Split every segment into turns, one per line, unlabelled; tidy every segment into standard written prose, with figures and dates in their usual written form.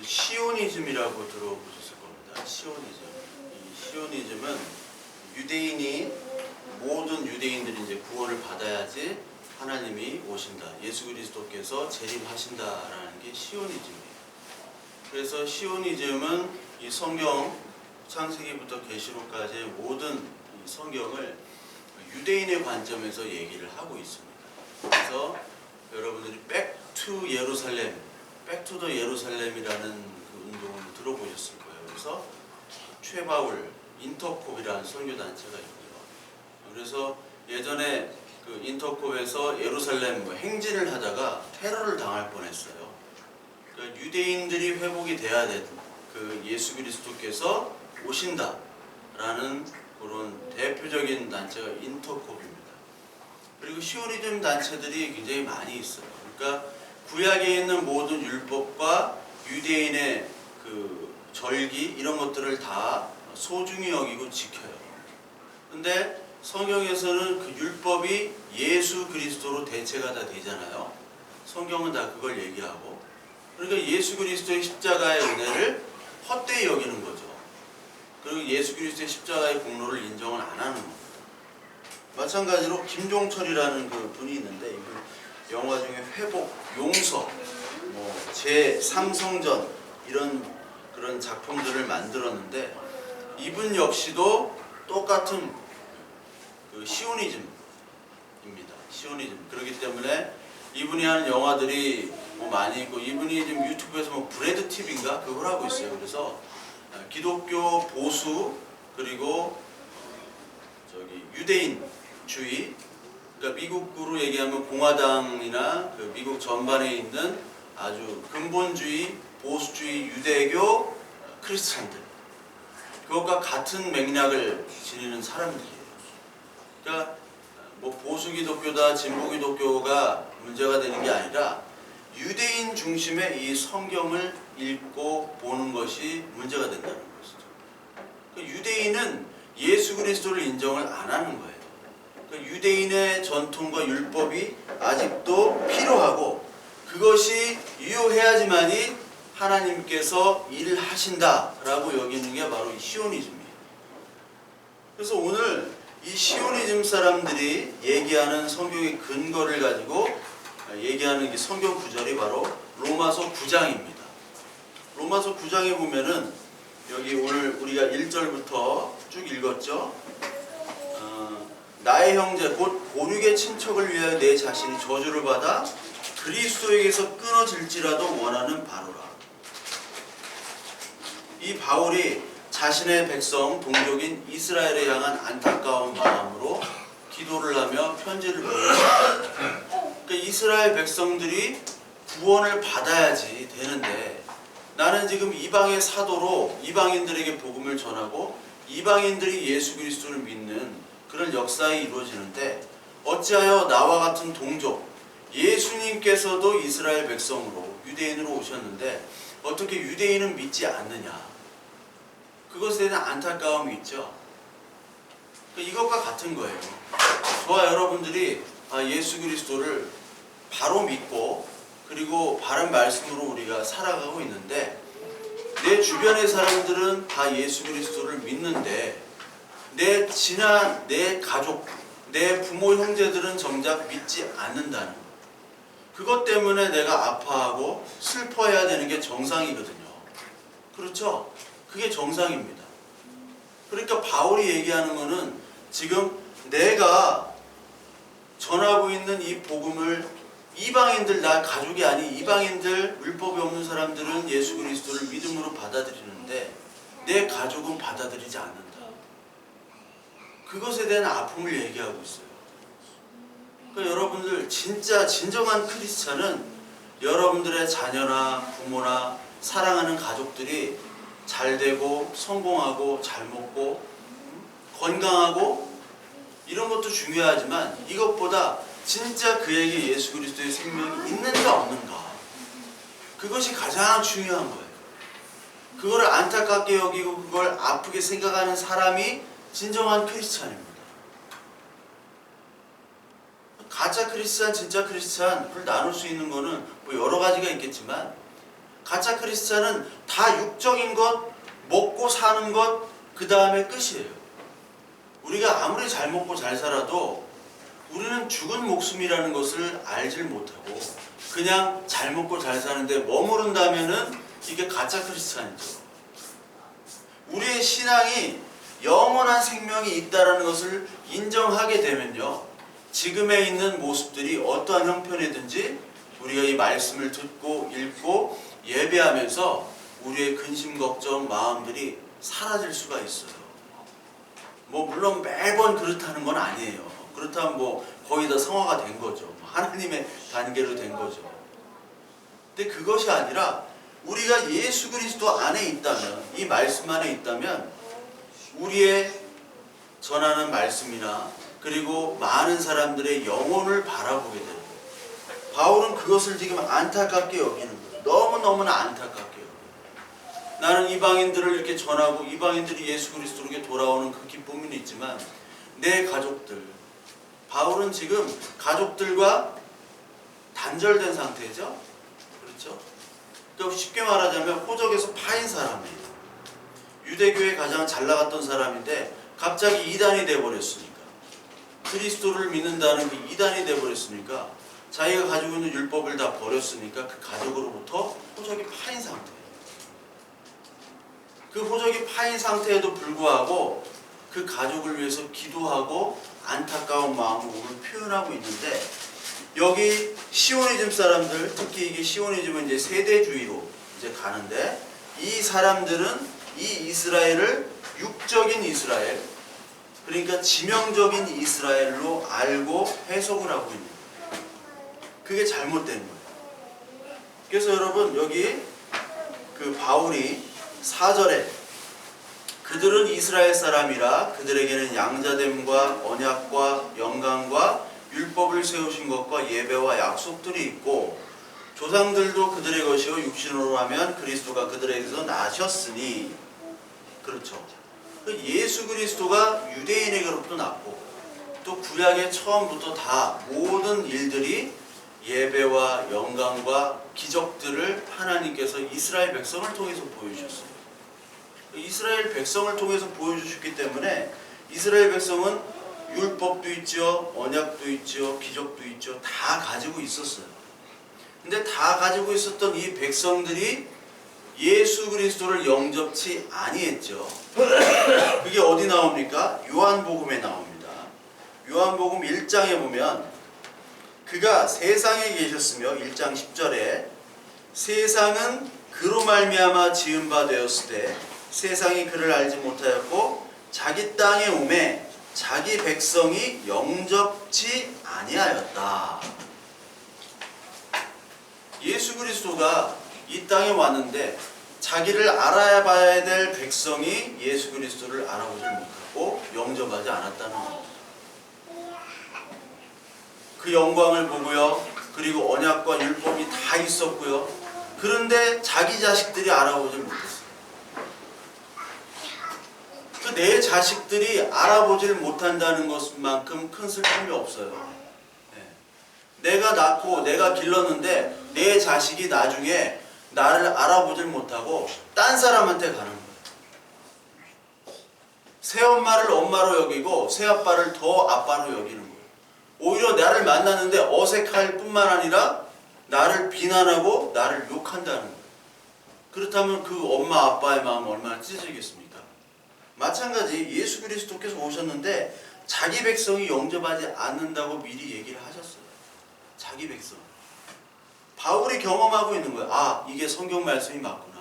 시오니즘이라고 들어보셨을 겁니다. 시오니즘. 이 시오니즘은 모든 유대인들이 이제 구원을 받아야지 하나님이 오신다. 예수 그리스도께서 재림하신다라는 게 시오니즘이에요. 그래서 시오니즘은 이 성경 창세기부터 계시록까지의 모든 이 성경을 유대인의 관점에서 얘기를 하고 있습니다. 그래서 여러분들이 백투 예루살렘, 백투 더 예루살렘이라는 그 운동을 들어보셨을 거예요. 그래서 최바울 인터콥이라는 선교단체가 있고요. 그래서 예전에 그 인터콥에서 예루살렘 행진을 하다가 테러를 당할 뻔했어요. 그러니까 유대인들이 회복이 돼야 되는 그 예수 그리스도께서 오신다라는 그런 대표적인 단체가 인터콥입니다. 그리고 시오니즘 단체들이 굉장히 많이 있어요. 그러니까 구약에 있는 모든 율법과 유대인의 그 절기 이런 것들을 다 소중히 여기고 지켜요. 근데 성경에서는 그 율법이 예수 그리스도로 대체가 다 되잖아요. 성경은 다 그걸 얘기하고, 그러니까 예수 그리스도의 십자가의 은혜를 헛되이 여기는 거죠. 그리고 예수 그리스도의 십자가의 공로를 인정을 안 하는 겁니다. 마찬가지로 김종철이라는 그 분이 있는데, 이분 영화 중에 회복, 용서, 제3성전 이런 그런 작품들을 만들었는데, 이분 역시도 똑같은 그 시오니즘입니다. 시오니즘. 그렇기 때문에 이분이 하는 영화들이 많이 있고, 이분이 지금 유튜브에서 브레드 TV인가 그걸 하고 있어요. 그래서 기독교 보수 그리고 유대인주의, 그러니까 미국으로 얘기하면 공화당이나 그 미국 전반에 있는 아주 근본주의, 보수주의, 유대교 크리스찬들, 그것과 같은 맥락을 지니는 사람들이에요. 그러니까 보수 기독교다 진보 기독교가 문제가 되는 게 아니라 유대인 중심의 이 성경을 읽고 보는 것이 문제가 된다는 것이죠. 그러니까 유대인은 예수 그리스도를 인정을 안 하는 거예요. 그러니까 유대인의 전통과 율법이 아직도 필요하고, 그것이 유효해야지만이 하나님께서 일을 하신다라고 여기는 게 바로 이 시오니즘이에요. 그래서 오늘 이 시오니즘 사람들이 얘기하는 성경의 근거를 가지고 얘기하는 이 성경 구절이 바로 로마서 9장입니다. 로마서 9장에 보면은 여기 오늘 우리가 1절부터 쭉 읽었죠. 나의 형제 곧 본육의 친척을 위하여 내 자신이 저주를 받아 그리스도에게서 끊어질지라도 원하는 바로라. 이 바울이 자신의 백성 동족인 이스라엘에 향한 안타까운 마음으로 기도를 하며 편지를 보냈습니다. 그러니까 이스라엘 백성들이 구원을 받아야지 되는데, 나는 지금 이방의 사도로 이방인들에게 복음을 전하고 이방인들이 예수 그리스도를 믿는 그런 역사가 이루어지는데, 어찌하여 나와 같은 동족 예수님께서도 이스라엘 백성으로 유대인으로 오셨는데 어떻게 유대인은 믿지 않느냐. 그것에 대한 안타까움이 있죠. 이것과 같은 거예요. 저와 여러분들이 예수 그리스도를 바로 믿고 그리고 바른 말씀으로 우리가 살아가고 있는데, 내 주변의 사람들은 다 예수 그리스도를 믿는데 내 가족, 내 부모 형제들은 정작 믿지 않는다는 것. 그것 때문에 내가 아파하고 슬퍼해야 되는 게 정상이거든요. 그렇죠? 그게 정상입니다. 그러니까 바울이 얘기하는 거는, 지금 내가 전하고 있는 이 복음을 이방인들, 나 가족이 아닌 이방인들, 율법이 없는 사람들은 예수 그리스도를 믿음으로 받아들이는데 내 가족은 받아들이지 않는다. 그것에 대한 아픔을 얘기하고 있어요. 그러니까 여러분들, 진정한 크리스찬은 여러분들의 자녀나 부모나 사랑하는 가족들이 잘 되고 성공하고 잘 먹고 건강하고 이런 것도 중요하지만, 이것보다 진짜 그에게 예수 그리스도의 생명이 있는가 없는가, 그것이 가장 중요한 거예요. 그거를 안타깝게 여기고 그걸 아프게 생각하는 사람이 진정한 크리스찬입니다. 가짜 크리스찬, 진짜 크리스찬, 그걸 나눌 수 있는 거는 여러 가지가 있겠지만, 가짜 크리스찬은 다 육적인 것, 먹고 사는 것, 그 다음에 끝이에요. 우리가 아무리 잘 먹고 잘 살아도 우리는 죽은 목숨이라는 것을 알질 못하고 그냥 잘 먹고 잘 사는데 머무른다면은 이게 가짜 크리스찬이죠. 우리의 신앙이 영원한 생명이 있다는 것을 인정하게 되면요, 지금에 있는 모습들이 어떠한 형편이든지 우리가 이 말씀을 듣고 읽고 예배하면서 우리의 근심 걱정 마음들이 사라질 수가 있어요. 뭐 물론 매번 그렇다는 건 아니에요. 그렇다면 뭐 거의 다 성화가 된 거죠. 하나님의 단계로 된 거죠. 근데 그것이 아니라 우리가 예수 그리스도 안에 있다면, 이 말씀 안에 있다면 우리의 전하는 말씀이나 그리고 많은 사람들의 영혼을 바라보게 되는 거예요. 바울은 그것을 지금 안타깝게 여기는 거예요. 너무너무나 안타깝게 여겨요. 나는 이방인들을 이렇게 전하고 이방인들이 예수 그리스도로 이렇게 돌아오는 그 기쁨은 있지만 내 가족들, 바울은 지금 가족들과 단절된 상태죠. 그렇죠? 또 쉽게 말하자면 호적에서 파인 사람이에요. 유대교에 가장 잘 나갔던 사람인데 갑자기 이단이 돼버렸으니까, 그리스도를 믿는다는 그 이단이 돼버렸으니까, 자기가 가지고 있는 율법을 다 버렸으니까 그 가족으로부터 호적이 파인 상태예요. 그 호적이 파인 상태에도 불구하고 그 가족을 위해서 기도하고 안타까운 마음을 오늘 표현하고 있는데, 여기 시오니즘 사람들, 특히 이게 시오니즘은 이제 세대주의로 이제 가는데, 이 사람들은 이 이스라엘을 육적인 이스라엘, 그러니까 지명적인 이스라엘로 알고 해석을 하고 있는 거예요. 그게 잘못된 거예요. 그래서 여러분 여기 그 바울이 4절에 그들은 이스라엘 사람이라 그들에게는 양자됨과 언약과 영광과 율법을 세우신 것과 예배와 약속들이 있고 조상들도 그들의 것이요 육신으로 하면 그리스도가 그들에게서 나셨으니, 그렇죠. 예수 그리스도가 유대인에게로부터 났고 또 구약의 처음부터 다 모든 일들이 예배와 영광과 기적들을 하나님께서 이스라엘 백성을 통해서 보여주셨어요. 이스라엘 백성을 통해서 보여주셨기 때문에 이스라엘 백성은 율법도 있죠, 언약도 있죠, 기적도 있죠, 다 가지고 있었어요. 근데 다 가지고 있었던 이 백성들이 예수 그리스도를 영접치 아니했죠. 그게 어디 나옵니까? 요한복음에 나옵니다. 요한복음 1장에 보면 그가 세상에 계셨으며 1장 10절에 세상은 그로 말미암아 지은 바 되었을 때 세상이 그를 알지 못하였고 자기 땅에 오매 자기 백성이 영접치 아니하였다. 예수 그리스도가 이 땅에 왔는데 자기를 알아야 봐야 될 백성이 예수 그리스도를 알아보지 못하고 영접하지 않았다는 겁니다. 그 영광을 보고요, 그리고 언약과 율법이 다 있었고요, 그런데 자기 자식들이 알아보지 못했어요. 그 내 자식들이 알아보질 못한다는 것만큼 큰 슬픔이 없어요. 내가 낳고 내가 길렀는데 내 자식이 나중에 나를 알아보질 못하고 딴 사람한테 가는 거예요. 새엄마를 엄마로 여기고 새아빠를 더 아빠로 여기는 거예요. 오히려 나를 만났는데 어색할 뿐만 아니라 나를 비난하고 나를 욕한다는 거예요. 그렇다면 그 엄마 아빠의 마음은 얼마나 찢어지겠습니까? 마찬가지 예수 그리스도께서 오셨는데 자기 백성이 영접하지 않는다고 미리 얘기를 하셨어요. 자기 백성. 바울이 경험하고 있는 거예요. 아, 이게 성경 말씀이 맞구나.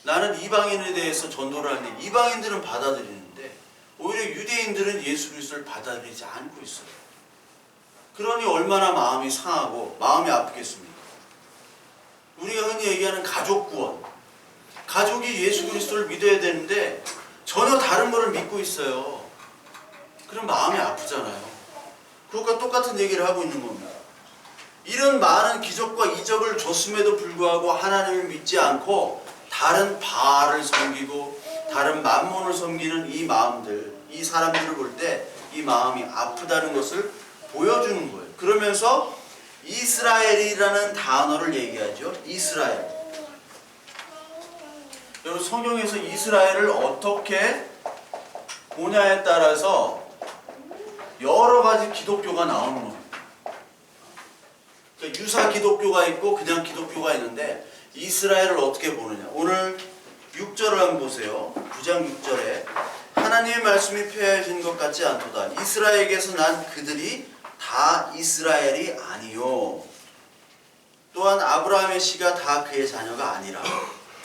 나는 이방인에 대해서 전도를 하는데 이방인들은 받아들이는데 오히려 유대인들은 예수 그리스도를 받아들이지 않고 있어요. 그러니 얼마나 마음이 상하고 마음이 아프겠습니까? 우리가 흔히 얘기하는 가족 구원. 가족이 예수 그리스도를 믿어야 되는데 전혀 다른 것을 믿고 있어요. 그럼 마음이 아프잖아요. 그것과 똑같은 얘기를 하고 있는 겁니다. 이런 많은 기적과 이적을 줬음에도 불구하고 하나님을 믿지 않고 다른 바알을 섬기고 다른 만몬을 섬기는 이 마음들, 이 사람들을 볼 때 이 마음이 아프다는 것을 보여주는 거예요. 그러면서 이스라엘이라는 단어를 얘기하죠. 이스라엘. 여러분 성경에서 이스라엘을 어떻게 보냐에 따라서 여러 가지 기독교가 나오는 겁니다. 그러니까 유사 기독교가 있고 그냥 기독교가 있는데 이스라엘을 어떻게 보느냐. 오늘 6절을 한번 보세요. 9장 6절에 하나님의 말씀이 폐하여진 것 같지 않도다. 이스라엘에게서 난 그들이 다 이스라엘이 아니요. 또한 아브라함의 씨가 다 그의 자녀가 아니라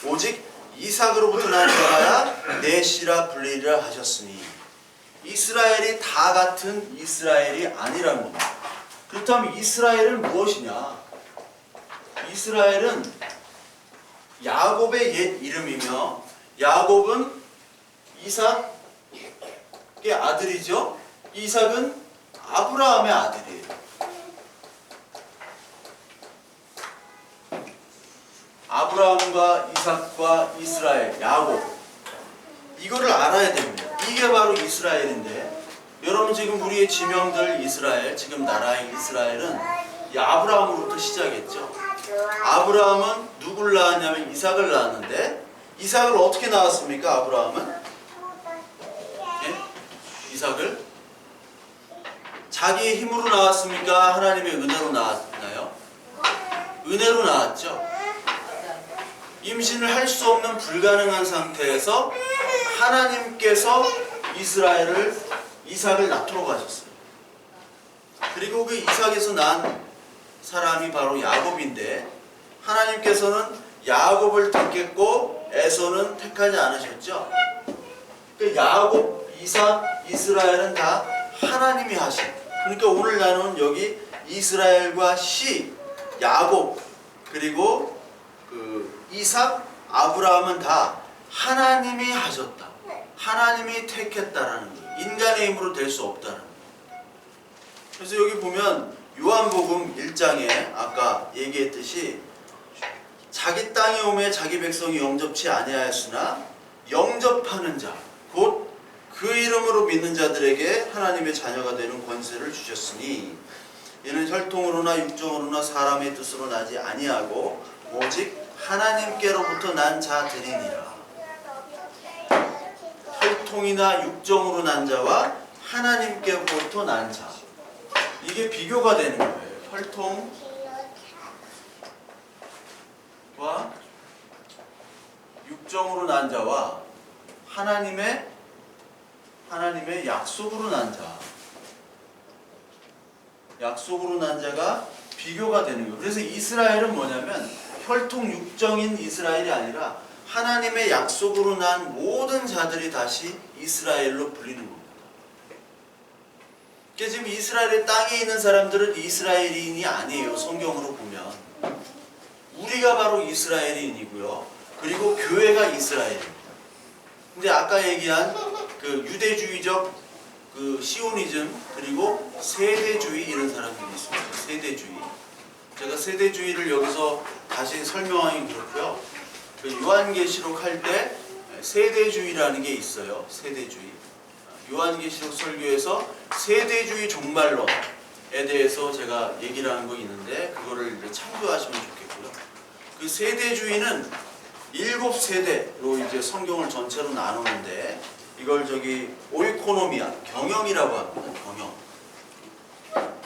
오직 이삭으로부터 난 자라야 내 씨라 불리리라 하셨으니 이스라엘이 다 같은 이스라엘이 아니라는 겁니다. 그렇다면 이스라엘은 무엇이냐? 이스라엘은 야곱의 옛 이름이며 야곱은 이삭의 아들이죠. 이삭은 아브라함의 아들이에요. 아브라함과 이삭과 이스라엘, 야곱, 이거를 알아야 됩니다. 이게 바로 이스라엘인데 여러분 지금 우리의 지명들 이스라엘, 지금 나라의 이스라엘은 이 아브라함으로부터 시작했죠. 아브라함은 누굴 낳았냐면 이삭을 낳았는데 이삭을 어떻게 낳았습니까? 아브라함은 이삭을 자기의 힘으로 낳았습니까? 하나님의 은혜로 낳았나요? 은혜로 낳았죠. 임신을 할 수 없는 불가능한 상태에서 하나님께서 이삭을 낳도록 하셨어요. 그리고 그 이삭에서 난 사람이 바로 야곱인데 하나님께서는 야곱을 택했고 에서는 택하지 않으셨죠. 그 야곱, 이삭, 이스라엘은 다 하나님이 하신. 그러니까 오늘 나누는 여기 이스라엘과 시, 야곱, 그리고 이삭, 아브라함은 다 하나님이 하셨다. 하나님이 택했다라는 거예요. 인간의 힘으로 될 수 없다는 거예요. 그래서 여기 보면 요한복음 1장에 아까 얘기했듯이 자기 땅에 오매 자기 백성이 영접치 아니하였으나 영접하는 자, 곧 그 이름으로 믿는 자들에게 하나님의 자녀가 되는 권세를 주셨으니 이는 혈통으로나 육정으로나 사람의 뜻으로 나지 아니하고 오직 하나님께로부터 난 자들이니라. 혈통이나 육정으로 난 자와 하나님께로부터 난 자, 이게 비교가 되는 거예요. 혈통과 육정으로 난 자와 하나님의 약속으로 난 자, 약속으로 난 자가 비교가 되는 거예요. 그래서 이스라엘은 뭐냐면 혈통 육정인 이스라엘이 아니라 하나님의 약속으로 난 모든 자들이 다시 이스라엘로 불리는 겁니다. 그러니까 지금 이스라엘의 땅에 있는 사람들은 이스라엘인이 아니에요. 성경으로 보면 우리가 바로 이스라엘인이고요. 그리고 교회가 이스라엘입니다. 근데 아까 얘기한 그 유대주의적 그 시오니즘 그리고 세대주의 이런 사람들이 있습니다. 세대주의. 제가 세대주의를 여기서 다시 설명하기 그렇고요. 그 요한계시록 할 때 세대주의라는 게 있어요. 세대주의. 요한계시록 설교에서 세대주의 종말론에 대해서 제가 얘기를 하는 거 있는데 그거를 참고하시면 좋겠고요. 그 세대주의는 7세대로 이제 성경을 전체로 나누는데 이걸 오이코노미아, 경영이라고 합니다. 경영.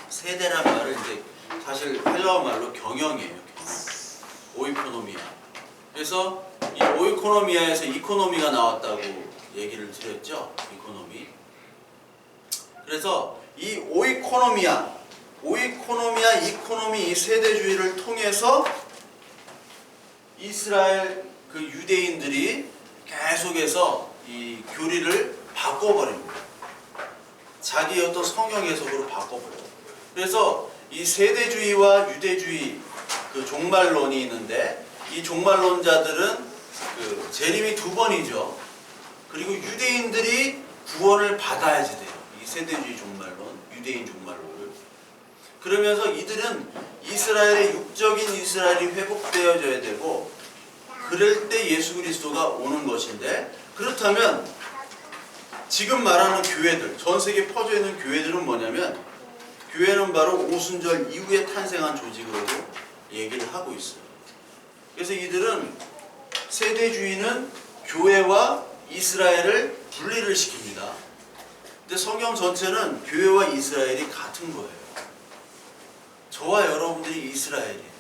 세대란 말을 이제 사실 헬라어 말로 경영이에요. 경영. 오이코노미아. 그래서 이 오이코노미아에서 이코노미가 나왔다고 얘기를 드렸죠. 이코노미. 그래서 이 오이코노미아, 이코노미 이 세대주의를 통해서 이스라엘 그 유대인들이 계속해서 이 교리를 바꿔버립니다. 자기 어떤 성경 해석으로 바꿔버려요. 그래서 이 세대주의와 유대주의 그 종말론이 있는데 이 종말론자들은 그 재림이 2번이죠. 그리고 유대인들이 구원을 받아야지 돼요. 이 세대주의 종말론, 유대인 종말론을. 그러면서 이들은 이스라엘의 육적인 이스라엘이 회복되어져야 되고 그럴 때 예수 그리스도가 오는 것인데 그렇다면 지금 말하는 교회들, 전 세계에 퍼져 있는 교회들은 뭐냐면 교회는 바로 오순절 이후에 탄생한 조직으로 얘기를 하고 있어요. 그래서 이들은 세대주의는 교회와 이스라엘을 분리를 시킵니다. 근데 성경 전체는 교회와 이스라엘이 같은 거예요. 저와 여러분들이 이스라엘이에요.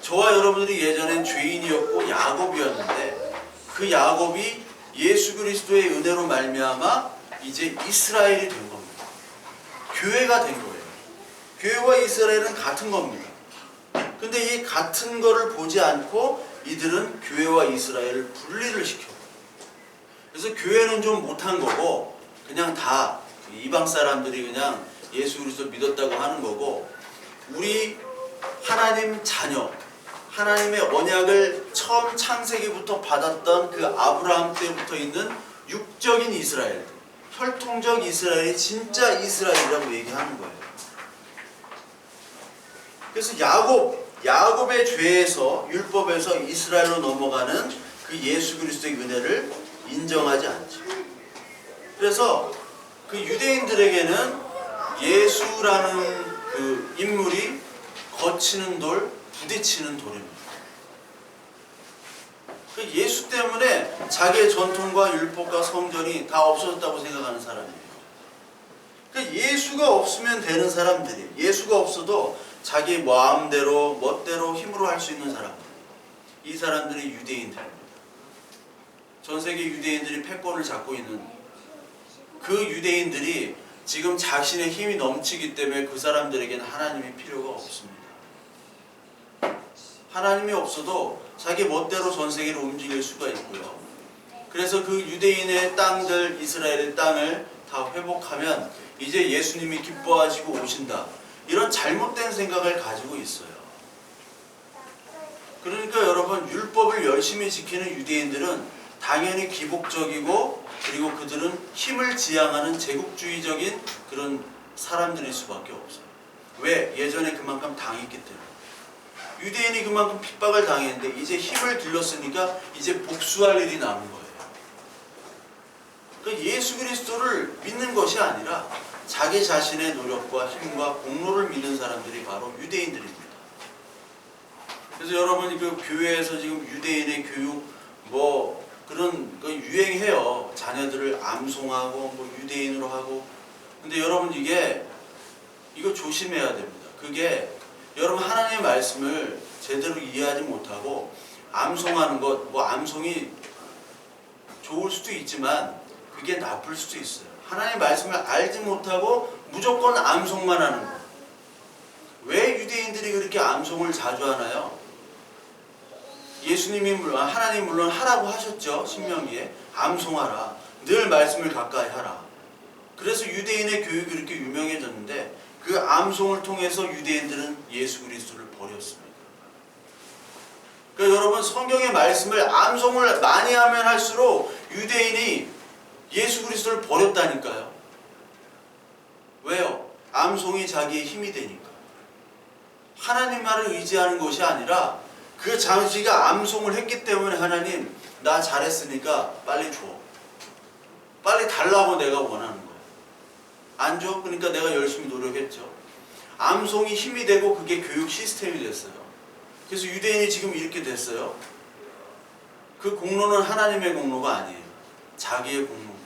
저와 여러분들이 예전엔 죄인이었고 야곱이었는데 그 야곱이 예수 그리스도의 은혜로 말미암아 이제 이스라엘이 된 겁니다. 교회가 된 거예요. 교회와 이스라엘은 같은 겁니다. 근데 이 같은 거를 보지 않고 이들은 교회와 이스라엘을 분리를 시켜. 그래서 교회는 좀 못한 거고 그냥 다 이방 사람들이 그냥 예수 그리스도 믿었다고 하는 거고, 우리 하나님 자녀, 하나님의 언약을 처음 창세기부터 받았던 그 아브라함 때부터 있는 육적인 이스라엘, 혈통적 이스라엘이 진짜 이스라엘이라고 얘기하는 거예요. 그래서 야곱의 죄에서, 율법에서 이스라엘로 넘어가는 그 예수 그리스도의 은혜를 인정하지 않죠. 그래서 그 유대인들에게는 예수라는 그 인물이 거치는 돌, 부딪히는 돌입니다. 그 예수 때문에 자기의 전통과 율법과 성전이 다 없어졌다고 생각하는 사람이에요. 그 예수가 없으면 되는 사람들이, 예수가 없어도 자기 마음대로 멋대로 힘으로 할 수 있는 사람들, 이 사람들이 유대인들입니다. 전 세계 유대인들이 패권을 잡고 있는 그 유대인들이 지금 자신의 힘이 넘치기 때문에 그 사람들에게는 하나님이 필요가 없습니다. 하나님이 없어도 자기 멋대로 전 세계를 움직일 수가 있고요. 그래서 그 유대인의 땅들, 이스라엘의 땅을 다 회복하면 이제 예수님이 기뻐하시고 오신다, 이런 잘못된 생각을 가지고 있어요. 그러니까 여러분, 율법을 열심히 지키는 유대인들은 당연히 기복적이고, 그리고 그들은 힘을 지향하는 제국주의적인 그런 사람들일 수밖에 없어요. 왜? 예전에 그만큼 당했기 때문에. 유대인이 그만큼 핍박을 당했는데 이제 힘을 길렀으니까 이제 복수할 일이 남은 거예요. 그러니까 예수 그리스도를 믿는 것이 아니라 자기 자신의 노력과 힘과 공로를 믿는 사람들이 바로 유대인들입니다. 그래서 여러분이 그 교회에서 지금 유대인의 교육 그런 거 유행해요. 자녀들을 암송하고 유대인으로 하고. 근데 여러분 이거 조심해야 됩니다. 그게 여러분 하나님의 말씀을 제대로 이해하지 못하고 암송하는 것, 암송이 좋을 수도 있지만 그게 나쁠 수도 있어요. 하나님의 말씀을 알지 못하고 무조건 암송만 하는 거. 왜 유대인들이 그렇게 암송을 자주 하나요? 예수님이 하나님 물론 하라고 하셨죠. 신명기에 암송하라, 늘 말씀을 가까이 하라. 그래서 유대인의 교육이 이렇게 유명해졌는데 그 암송을 통해서 유대인들은 예수 그리스도를 버렸습니다. 그러니까 여러분, 성경의 말씀을 암송을 많이 하면 할수록 유대인이 예수 그리스도를 버렸다니까요. 왜요? 암송이 자기의 힘이 되니까. 하나님 말을 의지하는 것이 아니라 그 자식이가 암송을 했기 때문에 하나님, 나 잘했으니까 빨리 줘. 빨리 달라고 내가 원하는 거예요. 안 줘? 그러니까 내가 열심히 노력했죠. 암송이 힘이 되고 그게 교육 시스템이 됐어요. 그래서 유대인이 지금 이렇게 됐어요. 그 공로는 하나님의 공로가 아니에요. 자기의 공로인 거예요.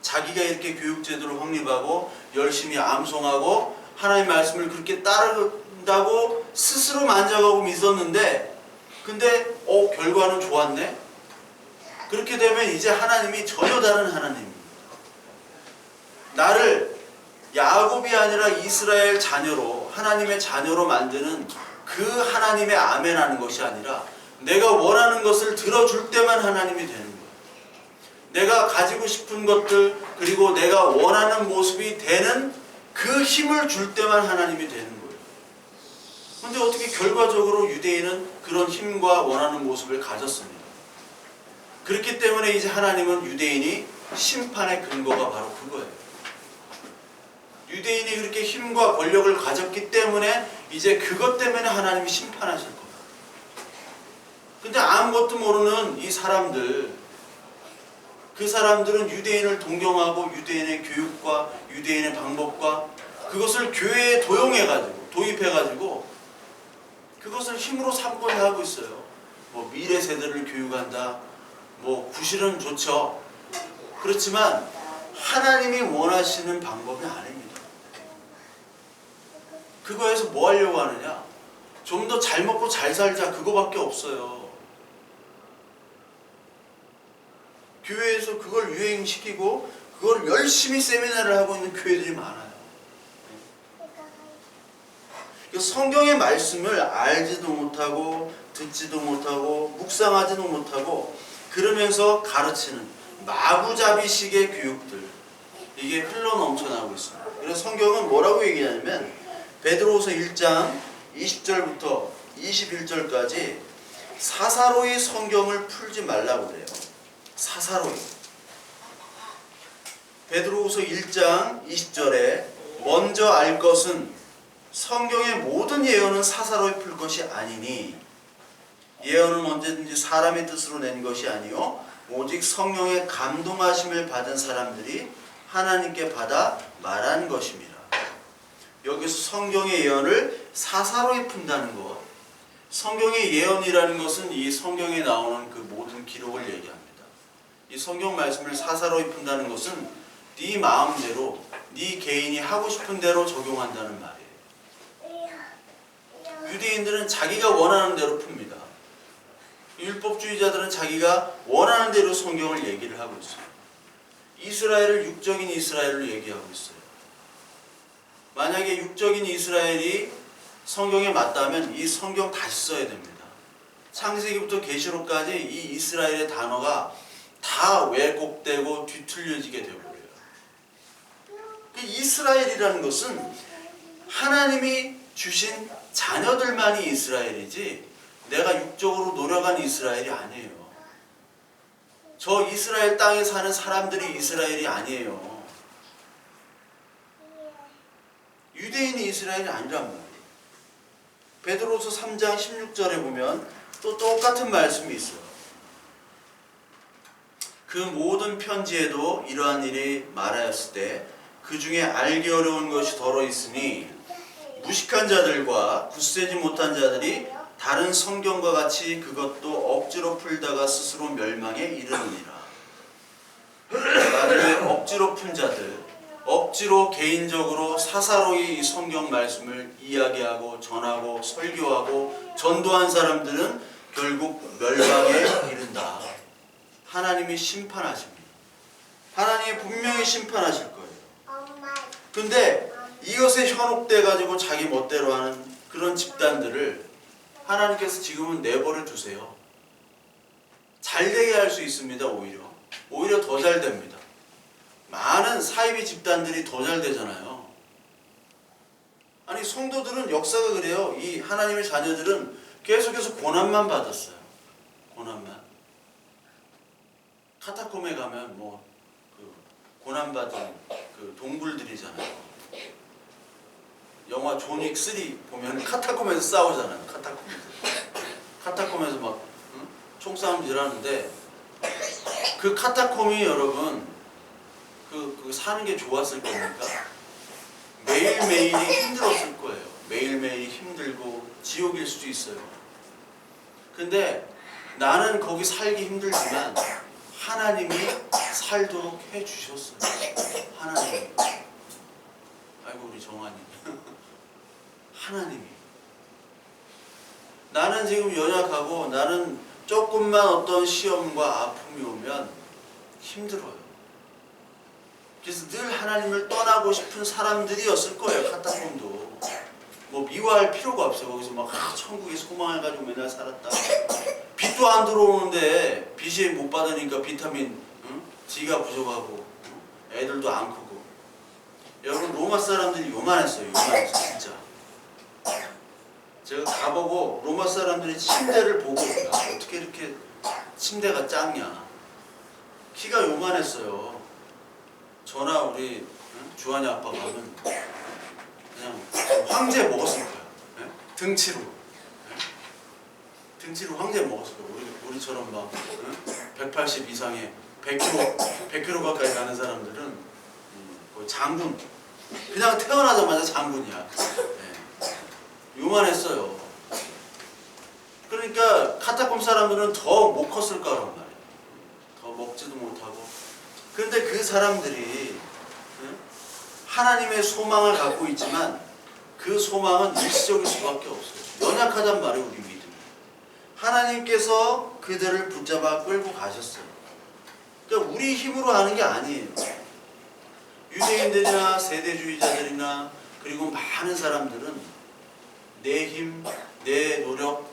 자기가 이렇게 교육 제도를 확립하고 열심히 암송하고 하나님 말씀을 그렇게 따른다고 스스로 만족하고 믿었는데, 근데 결과는 좋았네? 그렇게 되면 이제 하나님이 전혀 다른 하나님입니다. 나를 야곱이 아니라 이스라엘 자녀로, 하나님의 자녀로 만드는 그 하나님의 아멘 하는 것이 아니라 내가 원하는 것을 들어줄 때만 하나님이 되는 거예요. 내가 가지고 싶은 것들, 그리고 내가 원하는 모습이 되는 그 힘을 줄 때만 하나님이 되는 거예요. 그런데 어떻게 결과적으로 유대인은 그런 힘과 원하는 모습을 가졌습니다. 그렇기 때문에 이제 하나님은 유대인이 심판의 근거가 바로 그거예요. 유대인이 그렇게 힘과 권력을 가졌기 때문에 이제 그것 때문에 하나님이 심판하실 거예요. 근데 아무것도 모르는 이 사람들, 그 사람들은 유대인을 동경하고 유대인의 교육과 유대인의 방법과 그것을 교회에 도입해가지고 그것을 힘으로 삼고자 하고 있어요. 미래 세대를 교육한다, 뭐 구실은 좋죠. 그렇지만 하나님이 원하시는 방법이 아닙니다. 그거에서 뭐 하려고 하느냐? 좀 더 잘 먹고 잘 살자, 그거밖에 없어요. 교회에서 그걸 유행시키고 그걸 열심히 세미나를 하고 있는 교회들이 많아요. 성경의 말씀을 알지도 못하고 듣지도 못하고 묵상하지도 못하고 그러면서 가르치는 마구잡이식의 교육들, 이게 흘러넘쳐나오고 있습니다. 그래서 성경은 뭐라고 얘기하냐면 베드로후서 1장 20절부터 21절까지 사사로이 성경을 풀지 말라고 그래요. 사사로이. 베드로후서 1장 20절에 먼저 알 것은 성경의 모든 예언은 사사로이 풀 것이 아니니 예언은 언제든지 사람의 뜻으로 낸 것이 아니요 오직 성령의 감동하심을 받은 사람들이 하나님께 받아 말한 것입니다. 여기서 성경의 예언을 사사로이 푼다는 것, 성경의 예언이라는 것은 이 성경에 나오는 그 모든 기록을 얘기합니다. 이 성경 말씀을 사사로이 푼다는 것은 네 마음대로 네 개인이 하고 싶은 대로 적용한다는 말이에요. 유대인들은 자기가 원하는 대로 풉니다. 율법주의자들은 자기가 원하는 대로 성경을 얘기를 하고 있어요. 이스라엘을 육적인 이스라엘을 얘기하고 있어요. 만약에 육적인 이스라엘이 성경에 맞다면 이 성경 다시 써야 됩니다. 창세기부터 계시록까지 이 이스라엘의 단어가 다 왜곡되고 뒤틀려지게 되어버려요. 이스라엘이라는 것은 하나님이 주신 자녀들만이 이스라엘이지 내가 육적으로 노력한 이스라엘이 아니에요. 저 이스라엘 땅에 사는 사람들이 이스라엘이 아니에요. 유대인이 이스라엘이 아니란 말이에요. 베드로서 3장 16절에 보면 또 똑같은 말씀이 있어요. 그 모든 편지에도 이러한 일이 말하였을 때 그 중에 알기 어려운 것이 덜어 있으니 무식한 자들과 굳세지 못한 자들이 다른 성경과 같이 그것도 억지로 풀다가 스스로 멸망에 이르느니라. 나중에 억지로 푼 자들, 억지로 개인적으로 사사로이 이 성경 말씀을 이야기하고 전하고 설교하고 전도한 사람들은 결국 멸망에 이른다. 하나님이 심판하십니다. 하나님이 분명히 심판하실 거예요. 근데 이것에 현혹돼 가지고 자기 멋대로 하는 그런 집단들을 하나님께서 지금은 내버려 두세요. 잘 되게 할 수 있습니다. 오히려 더 잘 됩니다. 많은 사이비 집단들이 더 잘 되잖아요. 아니 성도들은 역사가 그래요. 이 하나님의 자녀들은 계속해서 고난만 받았어요. 고난만. 카타콤에 가면 뭐 그 고난받은 그 동굴들이잖아요. 영화 존윅 3 보면 카타콤에서 싸우잖아요. 카타콤에서 막 총싸움질 하는데 그 카타콤이 여러분 그 사는 게 좋았을 겁니까? 매일매일이 힘들었을 거예요. 매일매일이 힘들고 지옥일 수도 있어요. 근데 나는 거기 살기 힘들지만 하나님이 살도록 해주셨어요. 하나님이. 아이고 우리 정환이. 하나님이. 나는 지금 연약하고 나는 조금만 어떤 시험과 아픔이 오면 힘들어요. 그래서 늘 하나님을 떠나고 싶은 사람들이었을 거예요. 카타콤도. 뭐 미워할 필요가 없어요. 거기서 막 천국에 소망해가지고 맨날 살았다. 빛도 안 들어오는데 빛이 못 받으니까 비타민 D가 부족하고 애들도 안 크고. 여러분 로마 사람들이 요만했어요. 진짜. 제가 가보고 로마 사람들이 침대를 보고 야, 어떻게 이렇게 침대가 작냐. 키가 요만했어요. 저나 우리 주한이 아빠 가면 그냥 황제 먹었을 거야. 네? 등치로. 네? 등치로 황제 먹었을 거야. 우리처럼 막 180 이상의 100kg 가까이 가는 사람들은 거의 장군. 그냥 태어나자마자 장군이야. 네. 요만했어요. 그러니까 카타콤 사람들은 더 못 컸을 거란 말이에요. 먹지도 못하고. 그런데 그 사람들이 하나님의 소망을 갖고 있지만 그 소망은 일시적일 수밖에 없어요. 연약하단 말이에요. 우리 믿음이. 하나님께서 그들을 붙잡아 끌고 가셨어요. 그러니까 우리 힘으로 하는 게 아니에요. 유대인들이나 세대주의자들이나 그리고 많은 사람들은 내 힘, 내 노력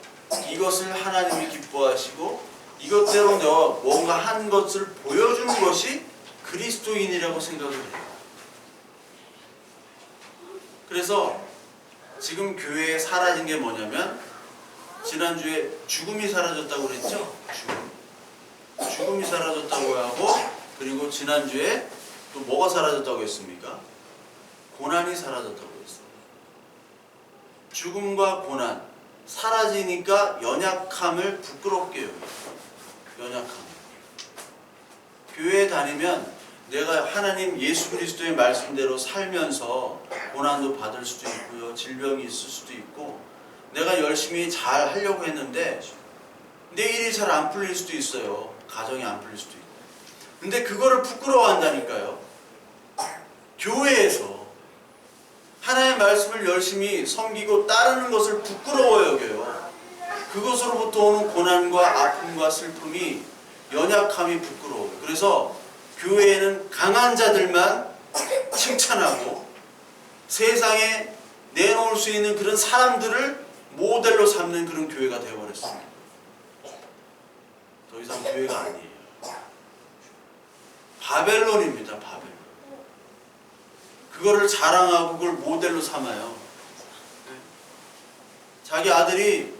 이것을 하나님이 기뻐하시고 이것대로 내가 뭔가 한 것을 보여주는 것이 그리스도인이라고 생각을 해요. 그래서 지금 교회에 사라진 게 뭐냐면 지난주에 죽음이 사라졌다고 그랬죠? 죽음이 사라졌다고 하고 그리고 지난주에 또 뭐가 사라졌다고 했습니까? 고난이 사라졌다고 했어요. 죽음과 고난 사라지니까 연약함을 부끄럽게 여겨요. 연약함. 교회에 다니면 내가 하나님 예수 그리스도의 말씀대로 살면서 고난도 받을 수도 있고요. 질병이 있을 수도 있고 내가 열심히 잘 하려고 했는데 내 일이 잘 안 풀릴 수도 있어요. 가정이 안 풀릴 수도 있고. 근데 그거를 부끄러워한다니까요. 교회에서 하나님의 말씀을 열심히 섬기고 따르는 것을 부끄러워 여겨요. 그것으로부터 오는 고난과 아픔과 슬픔이 연약함이 부끄러워요. 그래서 교회에는 강한 자들만 칭찬하고 세상에 내놓을 수 있는 그런 사람들을 모델로 삼는 그런 교회가 되어버렸습니다. 더 이상 교회가 아니에요. 바벨론입니다. 바벨론. 그거를 자랑하고 그걸 모델로 삼아요. 자기 아들이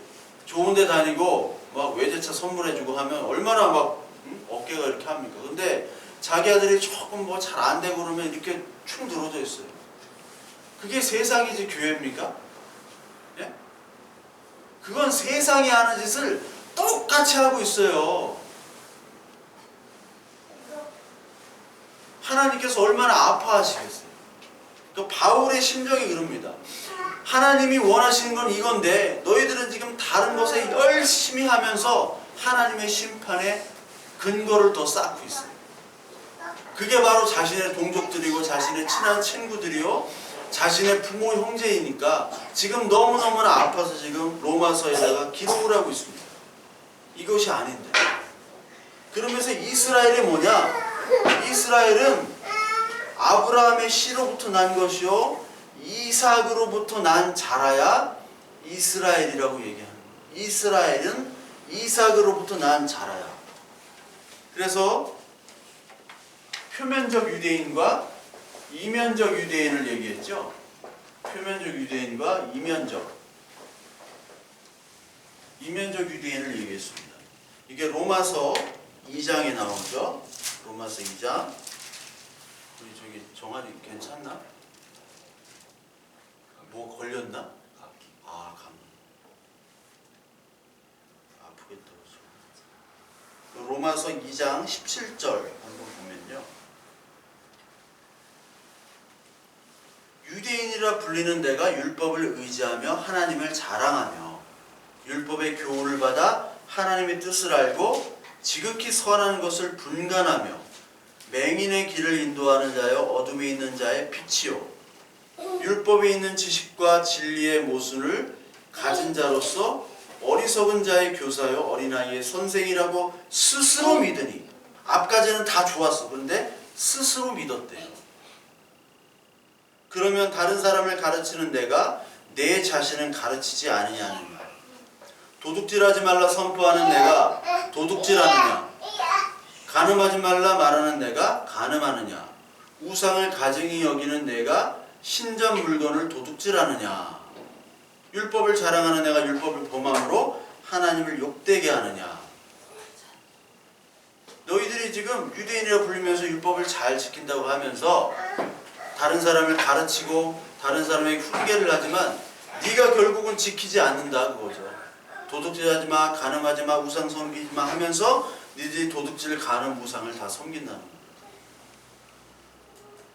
좋은 데 다니고 막 외제차 선물해주고 하면 얼마나 막 어깨가 이렇게 합니까? 근데 자기 아들이 조금 뭐 잘 안 되고 그러면 이렇게 축 늘어져 있어요. 그게 세상이지 교회입니까? 예? 그건 세상이 하는 짓을 똑같이 하고 있어요. 하나님께서 얼마나 아파하시겠어요. 또 바울의 심정이 그럽니다. 하나님이 원하시는 건 이건데 너희들은 지금 다른 것에 열심히 하면서 하나님의 심판에 근거를 더 쌓고 있어요. 그게 바로 자신의 동족들이고 자신의 친한 친구들이요 자신의 부모 형제이니까 지금 너무너무나 아파서 지금 로마서에다가 기록을 하고 있습니다. 이것이 아닌데. 그러면서 이스라엘이 뭐냐? 이스라엘은 아브라함의 씨로부터 난 것이요 이삭으로부터 난 자라야 이스라엘이라고 얘기하는 거예요. 이스라엘은 이삭으로부터 난 자라야. 그래서 표면적 유대인과 이면적 유대인을 얘기했죠. 표면적 유대인과 이면적 유대인을 얘기했습니다. 이게 로마서 2장에 나오죠. 로마서 2장. 우리 저기 정한이 괜찮나? 뭐 걸렸나? 아, 감기. 아프겠다. 로마서 2장 17절 한번 보면요. 유대인이라 불리는 내가 율법을 의지하며 하나님을 자랑하며 율법의 교훈을 받아 하나님의 뜻을 알고 지극히 선한 것을 분간하며 맹인의 길을 인도하는 자여 어둠에 있는 자의 빛이요 율법에 있는 지식과 진리의 모순을 가진 자로서 어리석은 자의 교사요 어린아이의 선생이라고 스스로 믿으니 앞까지는 다 좋았어. 그런데 스스로 믿었대요. 그러면 다른 사람을 가르치는 내가 내 자신은 가르치지 않으냐는 말. 도둑질하지 말라 선포하는 내가 도둑질하느냐? 간음하지 말라 말하는 내가 간음하느냐? 우상을 가증히 여기는 내가 신전 물건을 도둑질하느냐? 율법을 자랑하는 내가 율법을 범함으로 하나님을 욕되게 하느냐? 너희들이 지금 유대인이라 불리면서 율법을 잘 지킨다고 하면서 다른 사람을 가르치고 다른 사람에게 훈계를 하지만 네가 결국은 지키지 않는다 그거죠. 도둑질하지 마, 간음하지 마, 우상 섬기지 마 하면서 니들이 도둑질, 간음, 우상을 다 섬긴다는 거예요.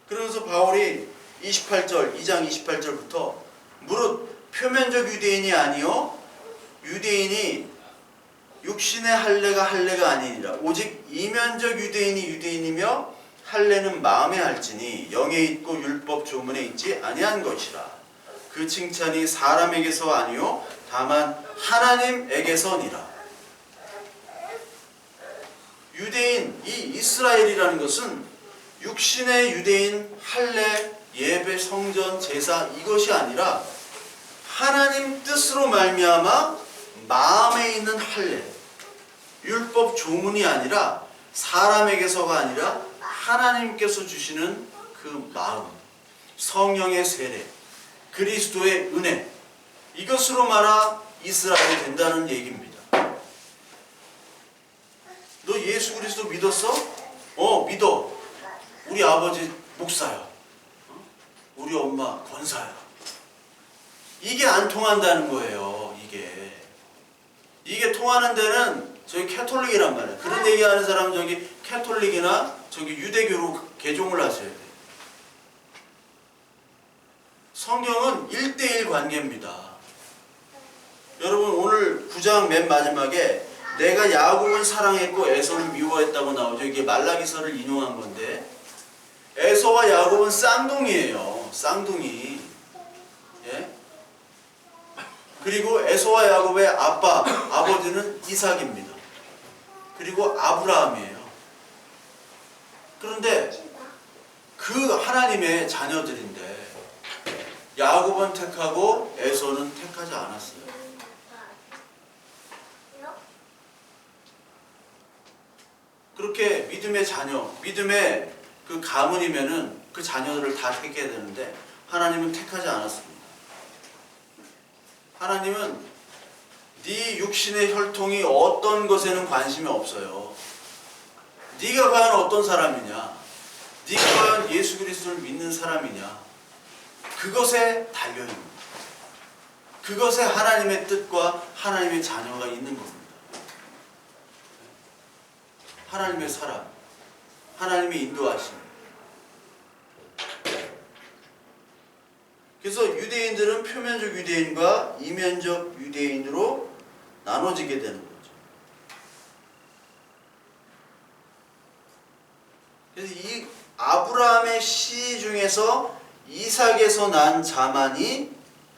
그러면서 바울이 2장 28절부터 무릇 표면적 유대인이 아니요 유대인이 육신의 할례가 할례가 아니니라. 오직 이면적 유대인이 유대인이며 할례는 마음에 할지니 영에 있고 율법 조문에 있지 아니한 것이라. 그 칭찬이 사람에게서 아니요 다만 하나님에게서니라. 유대인, 이 이스라엘이라는 것은 육신의 유대인, 할례, 예배, 성전, 제사 이것이 아니라 하나님 뜻으로 말미암아 마음에 있는 할례, 율법 조문이 아니라 사람에게서가 아니라 하나님께서 주시는 그 마음, 성령의 세례, 그리스도의 은혜, 이것으로 말아 이스라엘이 된다는 얘기입니다. 너 예수 그리스도 믿었어? 믿어. 우리 아버지 목사야. 우리 엄마 권사야. 이게 안 통한다는 거예요. 이게 통하는 데는 저기 캐톨릭이란 말이에요. 그런 얘기하는 사람은 저기 캐톨릭이나 저기 유대교로 개종을 하셔야 돼요. 성경은 1대1 관계입니다. 여러분 오늘 9장 맨 마지막에 내가 야곱은 사랑했고 에서를 미워했다고 나오죠. 이게 말라기서를 인용한 건데 에서와 야곱은 쌍둥이에요. 쌍둥이. 예? 그리고 에서와 야곱의 아버지는 이삭입니다. 그리고 아브라함이에요. 그런데 그 하나님의 자녀들인데 야곱은 택하고 에서는 택하지 않았어요. 그렇게 믿음의 자녀, 믿음의 그 가문이면은 그 자녀들을 다 택해야 되는데 하나님은 택하지 않았습니다. 하나님은 네 육신의 혈통이 어떤 것에는 관심이 없어요. 네가 과연 어떤 사람이냐, 네가 과연 예수 그리스도를 믿는 사람이냐, 그것에 달려있는, 그것에 하나님의 뜻과 하나님의 자녀가 있는 겁니다. 하나님의 사랑, 하나님의 인도하심. 그래서 유대인들은 표면적 유대인과 이면적 유대인으로 나눠지게 되는 거죠. 그래서 이 아브라함의 씨 중에서 이삭에서 난 자만이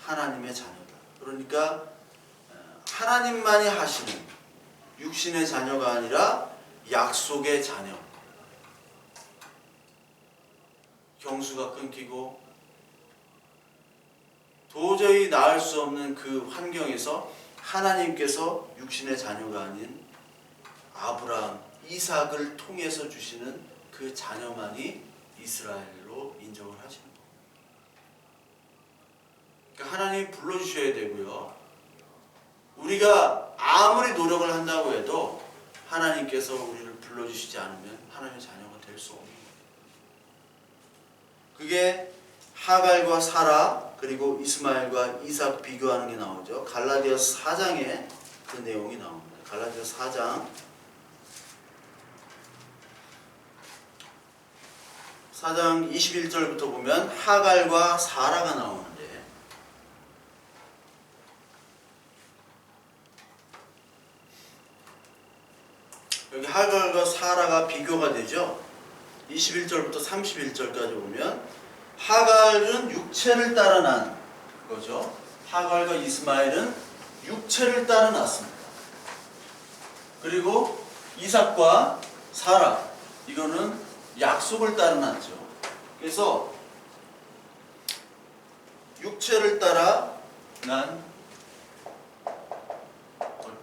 하나님의 자녀다. 그러니까 하나님만이 하시는 육신의 자녀가 아니라 약속의 자녀. 경수가 끊기고 도저히 나을 수 없는 그 환경에서 하나님께서 육신의 자녀가 아닌 아브라함, 이삭을 통해서 주시는 그 자녀만이 이스라엘로 인정을 하시는 거예요. 그러니까 하나님이 불러주셔야 되고요. 우리가 아무리 노력을 한다고 해도 하나님께서 우리를 불러주시지 않으면 하나님의 자녀가 될 수 없는 거예요. 그게 하갈과 사라 그리고 이스마엘과 이삭 비교하는 게 나오죠. 갈라디아서 4장에 그 내용이 나옵니다. 갈라디아서 4장 21절부터 보면 하갈과 사라가 나오는데 여기 하갈과 사라가 비교가 되죠. 21절부터 31절까지 보면 하갈은 육체를 따라 난 거죠. 하갈과 이스마엘은 육체를 따라 났습니다. 그리고 이삭과 사라, 이거는 약속을 따라 났죠. 그래서 육체를 따라 난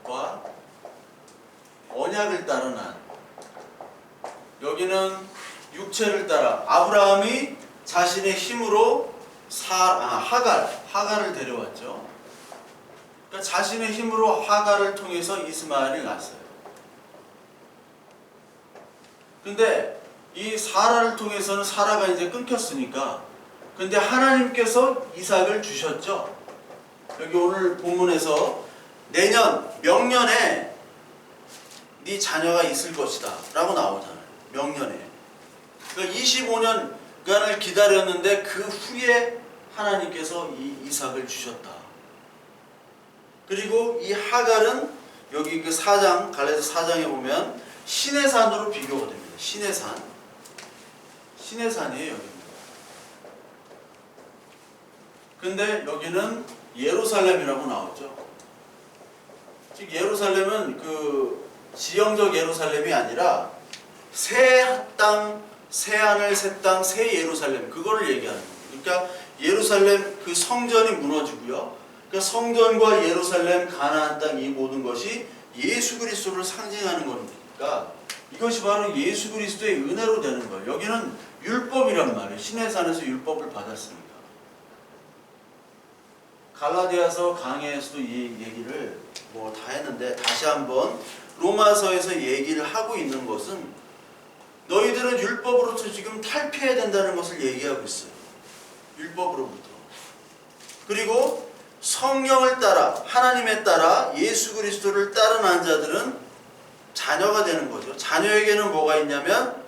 것과 언약을 따라 난, 여기는 육체를 따라 아브라함이 자신의 힘으로 하갈을 데려왔죠. 그러니까 자신의 힘으로 하갈을 통해서 이스마엘이 났어요. 근데 이 사라를 통해서는 사라가 이제 끊겼으니까, 근데 하나님께서 이삭을 주셨죠. 여기 오늘 본문에서 내년 명년에 네 자녀가 있을 것이다 라고 나오잖아요. 명년에. 그러니까 25년간을 기다렸는데 그 후에 하나님께서 이 이삭을 주셨다. 그리고 이 하갈은 여기 그 4장, 갈라디아서 4장에 보면 신의 산으로 비교가 됩니다. 신의 산. 신의 산이에요, 여기는. 근데 여기는 예루살렘이라고 나오죠. 즉 예루살렘은 그 지형적 예루살렘이 아니라 새 땅, 새 하늘, 새 땅, 새 예루살렘, 그거를 얘기하는 거예요. 그러니까 예루살렘 그 성전이 무너지고요. 그러니까 성전과 예루살렘, 가나안 땅 이 모든 것이 예수 그리스도를 상징하는 거니까 이것이 바로 예수 그리스도의 은혜로 되는 거예요. 여기는 율법이란 말이에요. 신의 산에서 율법을 받았으니까. 갈라디아서 강해에서도 이 얘기를 뭐 다 했는데 다시 한번 로마서에서 얘기를 하고 있는 것은 너희들은 율법으로부터 지금 탈피해야 된다는 것을 얘기하고 있어요. 율법으로부터. 그리고 성령을 따라 하나님에 따라 예수 그리스도를 따르는 자들은 자녀가 되는 거죠. 자녀에게는 뭐가 있냐면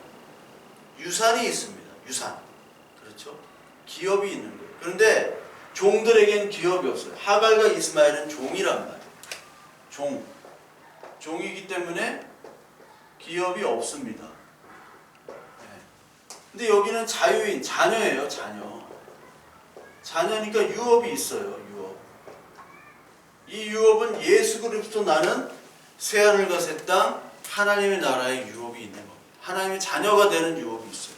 유산이 있습니다. 유산. 그렇죠? 기업이 있는 거예요. 그런데 종들에겐 기업이 없어요. 하갈과 이스마엘은 종이란 말이에요. 종이기 때문에 기업이 없습니다. 근데 여기는 자유인, 자녀예요. 자녀니까 유업이 있어요. 유업. 이 유업은 예수 그리스도 나는 새하늘과 새 땅 하나님의 나라의 유업이 있는 겁니다. 하나님의 자녀가 되는 유업이 있어요.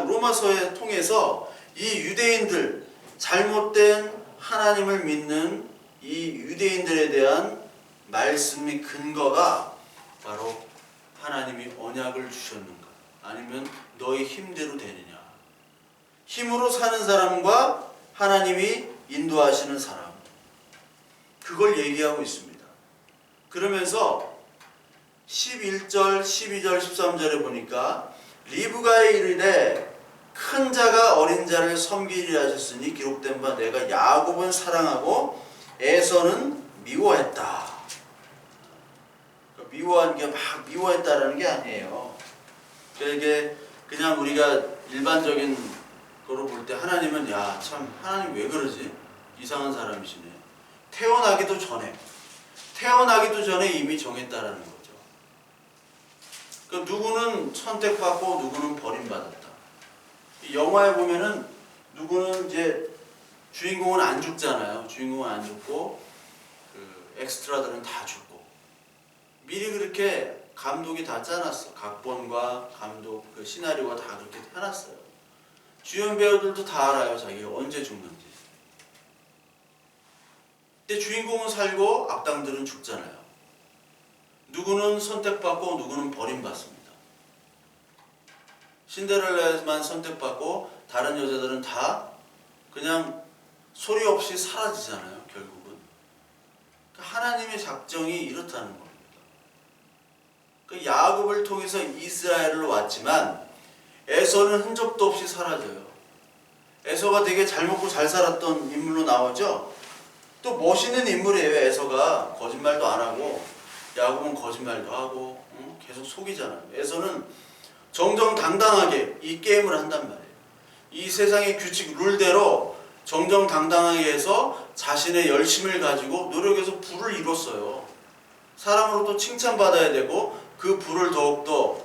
로마서에 통해서 이 유대인들, 잘못된 하나님을 믿는 이 유대인들에 대한 말씀의 근거가 바로 하나님이 언약을 주셨는가? 아니면 너희 힘대로 되느냐? 힘으로 사는 사람과 하나님이 인도하시는 사람. 그걸 얘기하고 있습니다. 그러면서 11절, 12절, 13절에 보니까 리브가에 이르되 큰 자가 어린 자를 섬기리라 하셨으니 기록된 바 내가 야곱은 사랑하고 에서는 미워했다. 미워한 게 막 미워했다라는 게 아니에요. 이게 그냥 우리가 일반적인 거로 볼 때 하나님은 야 참 하나님 왜 그러지? 이상한 사람이시네. 태어나기도 전에 이미 정했다라는 거죠. 그러니까 누구는 선택받고 누구는 버림받았다. 이 영화에 보면은 누구는 이제 주인공은 안 죽잖아요. 주인공은 안 죽고 그 엑스트라들은 다 죽고. 미리 그렇게 감독이 다 짜놨어. 각본과 감독, 그 시나리오가 다 그렇게 해놨어요. 주연 배우들도 다 알아요. 자기가 언제 죽는지. 근데 주인공은 살고 악당들은 죽잖아요. 누구는 선택받고 누구는 버림받습니다. 신데렐라만 선택받고 다른 여자들은 다 그냥 소리 없이 사라지잖아요. 결국은. 그러니까 하나님의 작정이 이렇다는 겁니다. 그러니까 야곱을 통해서 이스라엘로 왔지만 에서는 흔적도 없이 사라져요. 에서가 되게 잘 먹고 잘 살았던 인물로 나오죠. 또 멋있는 인물이에요. 에서가 거짓말도 안 하고 야곱은 거짓말도 하고 계속 속이잖아요. 에서는 정정당당하게 이 게임을 한단 말이에요. 이 세상의 규칙 룰대로 정정당당하게 해서 자신의 열심을 가지고 노력해서 부를 이뤘어요. 사람으로부터 칭찬받아야 되고 그 부를 더욱더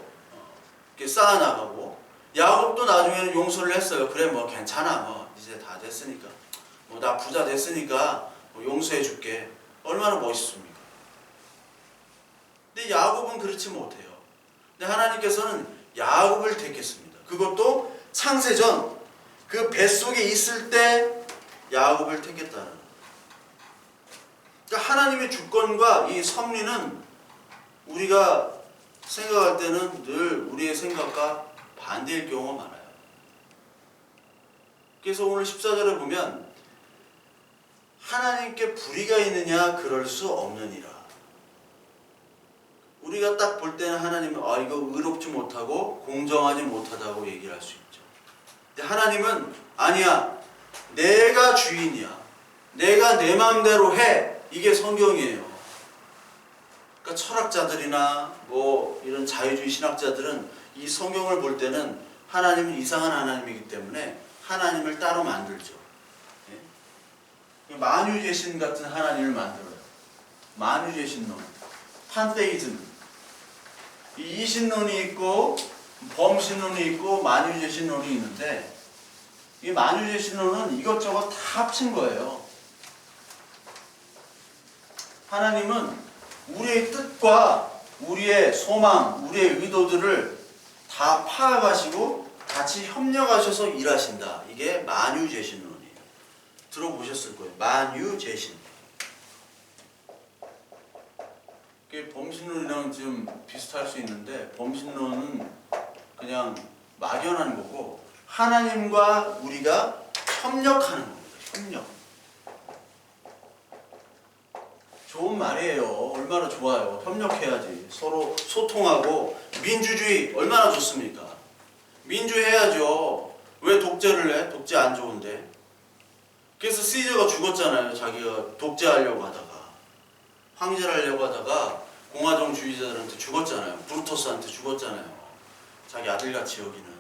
이렇게 쌓아나가고 야곱도 나중에는 용서를 했어요. 그래 뭐 괜찮아 뭐 이제 다 됐으니까 뭐 나 부자 됐으니까 뭐 용서해 줄게. 얼마나 멋있습니까? 근데 야곱은 그렇지 못해요. 근데 하나님께서는 야곱을 택했습니다. 그것도 창세전 그 뱃속에 있을 때 야곱을 택했다는. 그러니까 하나님의 주권과 이 섭리는 우리가 생각할 때는 늘 우리의 생각과 반대일 경우가 많아요. 그래서 오늘 14절에 보면 하나님께 불의가 있느냐 그럴 수 없느니라. 우리가 딱 볼 때는 하나님은 이거 의롭지 못하고 공정하지 못하다고 얘기를 할 수 있죠. 근데 하나님은 아니야. 내가 주인이야. 내가 내 마음대로 해. 이게 성경이에요. 그러니까 철학자들이나 뭐 이런 자유주의 신학자들은 이 성경을 볼 때는 하나님은 이상한 하나님이기 때문에 하나님을 따로 만들죠. 만유죄신 같은 하나님을 만들어요. 만유죄신론, 판테이즘. 이 이신론이 있고 범신론이 있고 만유죄신론이 있는데, 이 만유죄신론은 이것저것 다 합친 거예요. 하나님은 우리의 뜻과 우리의 소망, 우리의 의도들을 다 파악하시고 같이 협력하셔서 일하신다. 이게 만유죄신론이에요. 들어보셨을 거예요. 만유죄신. 이게 범신론이랑 좀 비슷할 수 있는데, 범신론은 그냥 막연한 거고 하나님과 우리가 협력하는 겁니다. 협력. 좋은 말이에요. 얼마나 좋아요. 협력해야지. 서로 소통하고. 민주주의 얼마나 좋습니까? 민주해야죠. 왜 독재를 해? 독재 안 좋은데. 그래서 시저가 죽었잖아요. 자기가 독재하려고 하다가, 황제를 하려고 하다가 공화정주의자들한테 죽었잖아요. 브루터스한테 죽었잖아요. 자기 아들같이 여기는.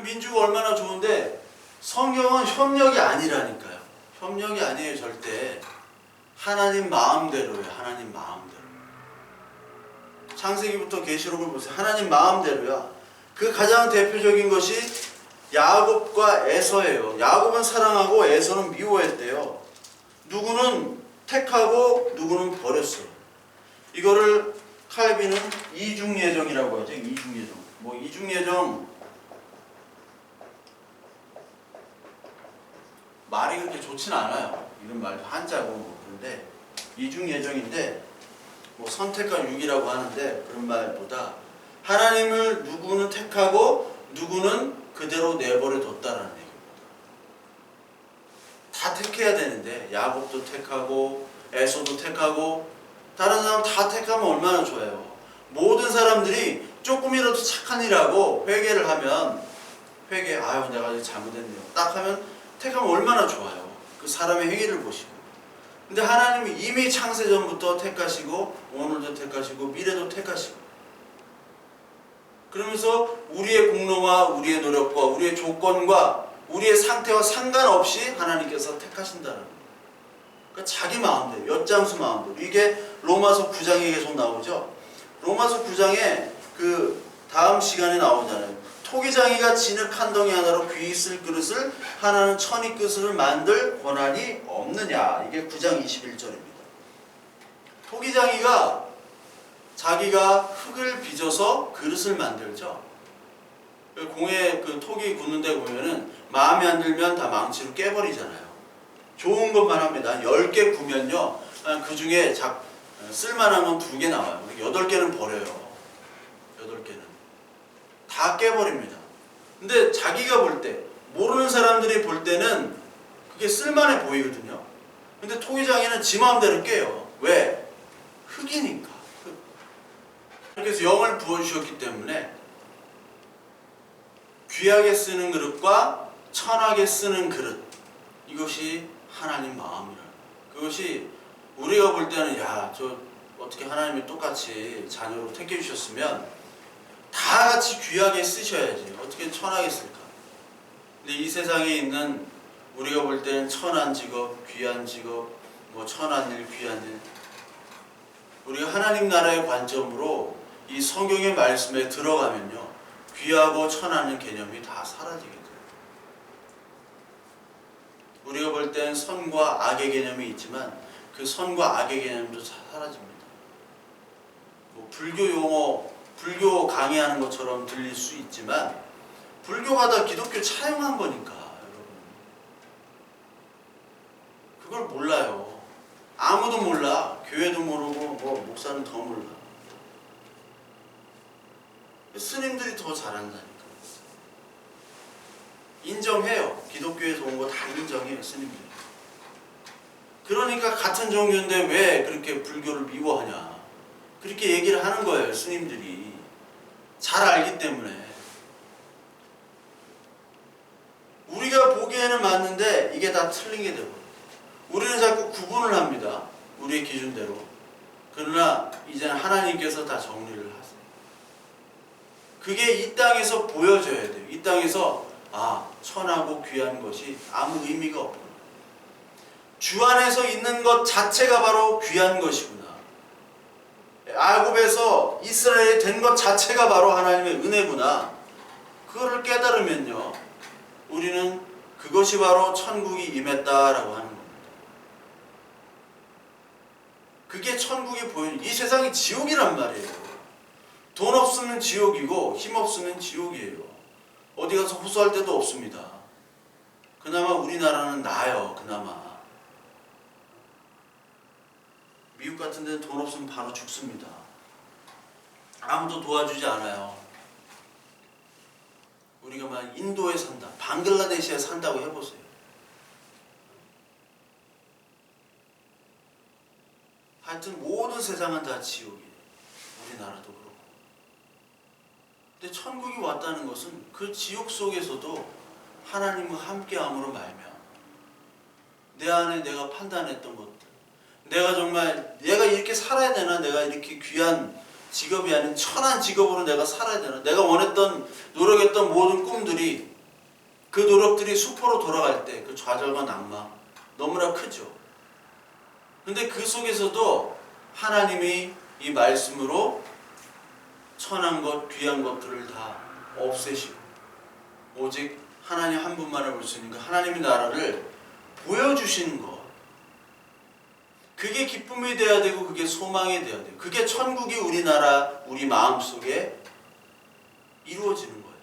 민주가 얼마나 좋은데, 성경은 협력이 아니라니까요. 협력이 아니에요. 절대. 하나님 마음대로예요. 하나님 마음대로. 창세기부터 계시록을 보세요. 하나님 마음대로야. 그 가장 대표적인 것이 야곱과 에서예요. 야곱은 사랑하고 에서는 미워했대요. 누구는 택하고 누구는 버렸어요. 이거를 칼빈은 이중예정이라고 하죠. 이중예정. 뭐 이중예정 말이 그렇게 좋지는 않아요. 이런 말 한자고. 그런데 이중예정인데, 뭐 선택과 유기라고 하는데, 그런 말보다 하나님을 누구는 택하고 누구는 그대로 내버려 뒀다라는 얘기입니다. 다 택해야 되는데, 야곱도 택하고 에서도 택하고 다른 사람 다 택하면 얼마나 좋아요. 모든 사람들이 조금이라도 착한 일하고 회개를 하면, 아유 내가 이제 잘못했네요 딱 하면 택하면 얼마나 좋아요. 그 사람의 행위를 보시고. 근데 하나님이 이미 창세전부터 택하시고 오늘도 택하시고 미래도 택하시고, 그러면서 우리의 공로와 우리의 노력과 우리의 조건과 우리의 상태와 상관없이 하나님께서 택하신다는 거예요. 그러니까 자기 마음대로, 엿장수 마음대로. 이게 로마서 9장에 계속 나오죠. 로마서 9장에 그 다음 시간에 나오잖아요. 토기장이가 진흙 한 덩이 하나로 귀 있을 그릇을 하나는 천이 그릇을 만들 권한이 없느냐. 이게 9장 21절입니다. 토기장이가 자기가 흙을 빚어서 그릇을 만들죠. 공에 그 토기 굽는 데 보면은 마음에 안 들면 다 망치로 깨버리잖아요. 좋은 것만 합니다. 10개 구면요, 그 중에 쓸만한 건 2개 나와요. 8개는 버려요. 8개는 다 깨버립니다. 근데 자기가 볼 때, 모르는 사람들이 볼 때는 그게 쓸만해 보이거든요. 근데 토기장이는 지 마음대로 깨요. 왜? 흙이니까. 그래서 영을 부어주셨기 때문에 귀하게 쓰는 그릇과 천하게 쓰는 그릇, 이것이 하나님 마음이라. 그것이 우리가 볼 때는 야, 저 어떻게 하나님이 똑같이 자녀로 택해주셨으면 다 같이 귀하게 쓰셔야지 어떻게 천하게 쓸까. 근데 이 세상에 있는 우리가 볼 때는 천한 직업, 귀한 직업, 뭐 천한 일, 귀한 일, 우리가 하나님 나라의 관점으로 이 성경의 말씀에 들어가면요, 귀하고 천하는 개념이 다 사라지게 돼요. 우리가 볼 땐 선과 악의 개념이 있지만 그 선과 악의 개념도 사라집니다. 뭐 불교 용어, 불교 강의하는 것처럼 들릴 수 있지만 불교가 다 기독교 차용한 거니까 여러분. 그걸 몰라요. 아무도 몰라. 교회도 모르고 뭐 목사는 더 몰라. 스님들이 더 잘한다니까. 인정해요. 기독교에서 온 거 다 인정해요, 스님들이. 그러니까 같은 종교인데 왜 그렇게 불교를 미워하냐, 그렇게 얘기를 하는 거예요. 스님들이 잘 알기 때문에. 우리가 보기에는 맞는데 이게 다 틀린 게 되고, 우리는 자꾸 구분을 합니다, 우리의 기준대로. 그러나 이제는 하나님께서 다 정리를 하세요. 그게 이 땅에서 보여져야 돼요. 이 땅에서 천하고 귀한 것이 아무 의미가 없구나. 주 안에서 있는 것 자체가 바로 귀한 것이구나. 야곱에서 이스라엘이 된 것 자체가 바로 하나님의 은혜구나. 그거를 깨달으면요, 우리는 그것이 바로 천국이 임했다라고 하는 겁니다. 그게 천국이 보이는, 이 세상이 지옥이란 말이에요. 돈 없으면 지옥이고 힘 없으면 지옥이에요. 어디 가서 호소할 데도 없습니다. 그나마 우리나라는 나아요. 그나마 미국 같은 데는 돈 없으면 바로 죽습니다. 아무도 도와주지 않아요. 우리가 막 인도에 산다, 방글라데시에 산다고 해보세요. 하여튼 모든 세상은 다 지옥이에요. 우리나라도 그렇고. 근데 천국이 왔다는 것은 그 지옥 속에서도 하나님과 함께함으로 말미암아 내 안에 내가 판단했던 것들, 내가 정말 내가 이렇게 살아야 되나, 내가 이렇게 귀한 직업이 아닌 천한 직업으로 내가 살아야 되나, 내가 원했던 노력했던 모든 꿈들이, 그 노력들이 수포로 돌아갈 때 그 좌절과 낙망 너무나 크죠. 근데 그 속에서도 하나님이 이 말씀으로 천한 것, 귀한 것들을 다 없애시고 오직 하나님 한 분만을 볼 수 있는 그 하나님의 나라를 보여주시는 것, 그게 기쁨이 되어야 되고 그게 소망이 되어야 돼요. 그게 천국이 우리나라, 우리 마음속에 이루어지는 거예요.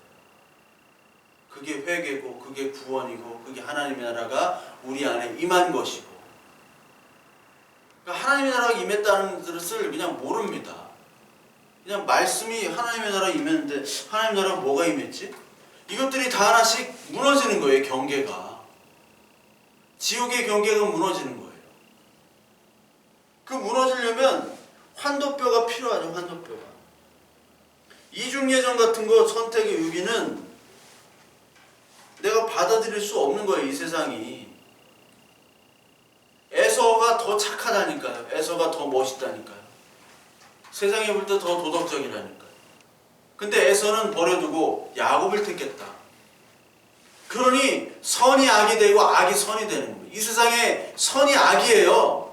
그게 회개고 그게 구원이고 그게 하나님의 나라가 우리 안에 임한 것이고. 그러니까 하나님의 나라가 임했다는 것을 그냥 모릅니다. 그냥 말씀이 하나님의 나라가 임했는데 하나님의 나라가 뭐가 임했지? 이것들이 다 하나씩 무너지는 거예요. 경계가. 지옥의 경계가 무너지는 거예요. 그 무너지려면 환도뼈가 필요하죠. 환도뼈가. 이중예전 같은 거, 선택의 유기는 내가 받아들일 수 없는 거예요. 이 세상이. 에서가 더 착하다니까요. 에서가 더 멋있다니까요. 세상에 볼 때 더 도덕적이라니까요. 근데 에서는 버려두고 야곱을 택했다. 그러니 선이 악이 되고 악이 선이 되는 거예요. 이 세상에 선이 악이에요.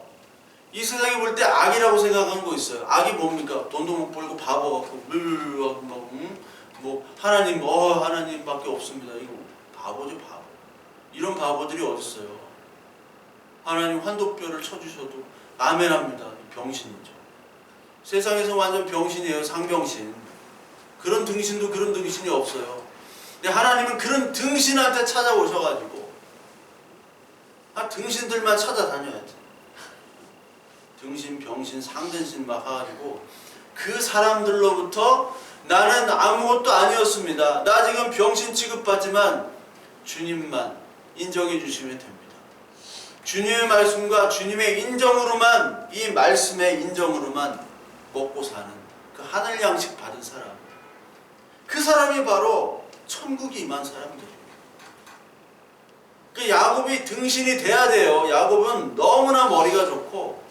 이 세상에 볼 때 악이라고 생각하는 거 있어요. 악이 뭡니까? 돈도 못 벌고 바보 같고 뭐 하나님밖에 없습니다. 이거 바보죠, 바보. 이런 바보들이 어디 있어요? 하나님 환도뼈를 쳐주셔도 아멘합니다. 병신이죠. 세상에서 완전 병신이에요. 상병신. 그런 등신도 그런 등신이 없어요. 근데 하나님은 그런 등신한테 찾아오셔가지고 등신들만 찾아다녀야지. 등신, 병신, 상등신 막 해가지고 그 사람들로부터 나는 아무것도 아니었습니다. 나 지금 병신 취급받지만 주님만 인정해 주시면 됩니다. 주님의 말씀과 주님의 인정으로만, 이 말씀의 인정으로만 먹고 사는 그 하늘 양식 받은 사람, 그 사람이 바로 천국이 임한 사람들이에요. 그 야곱이 등신이 돼야 돼요. 야곱은 너무나 머리가 좋고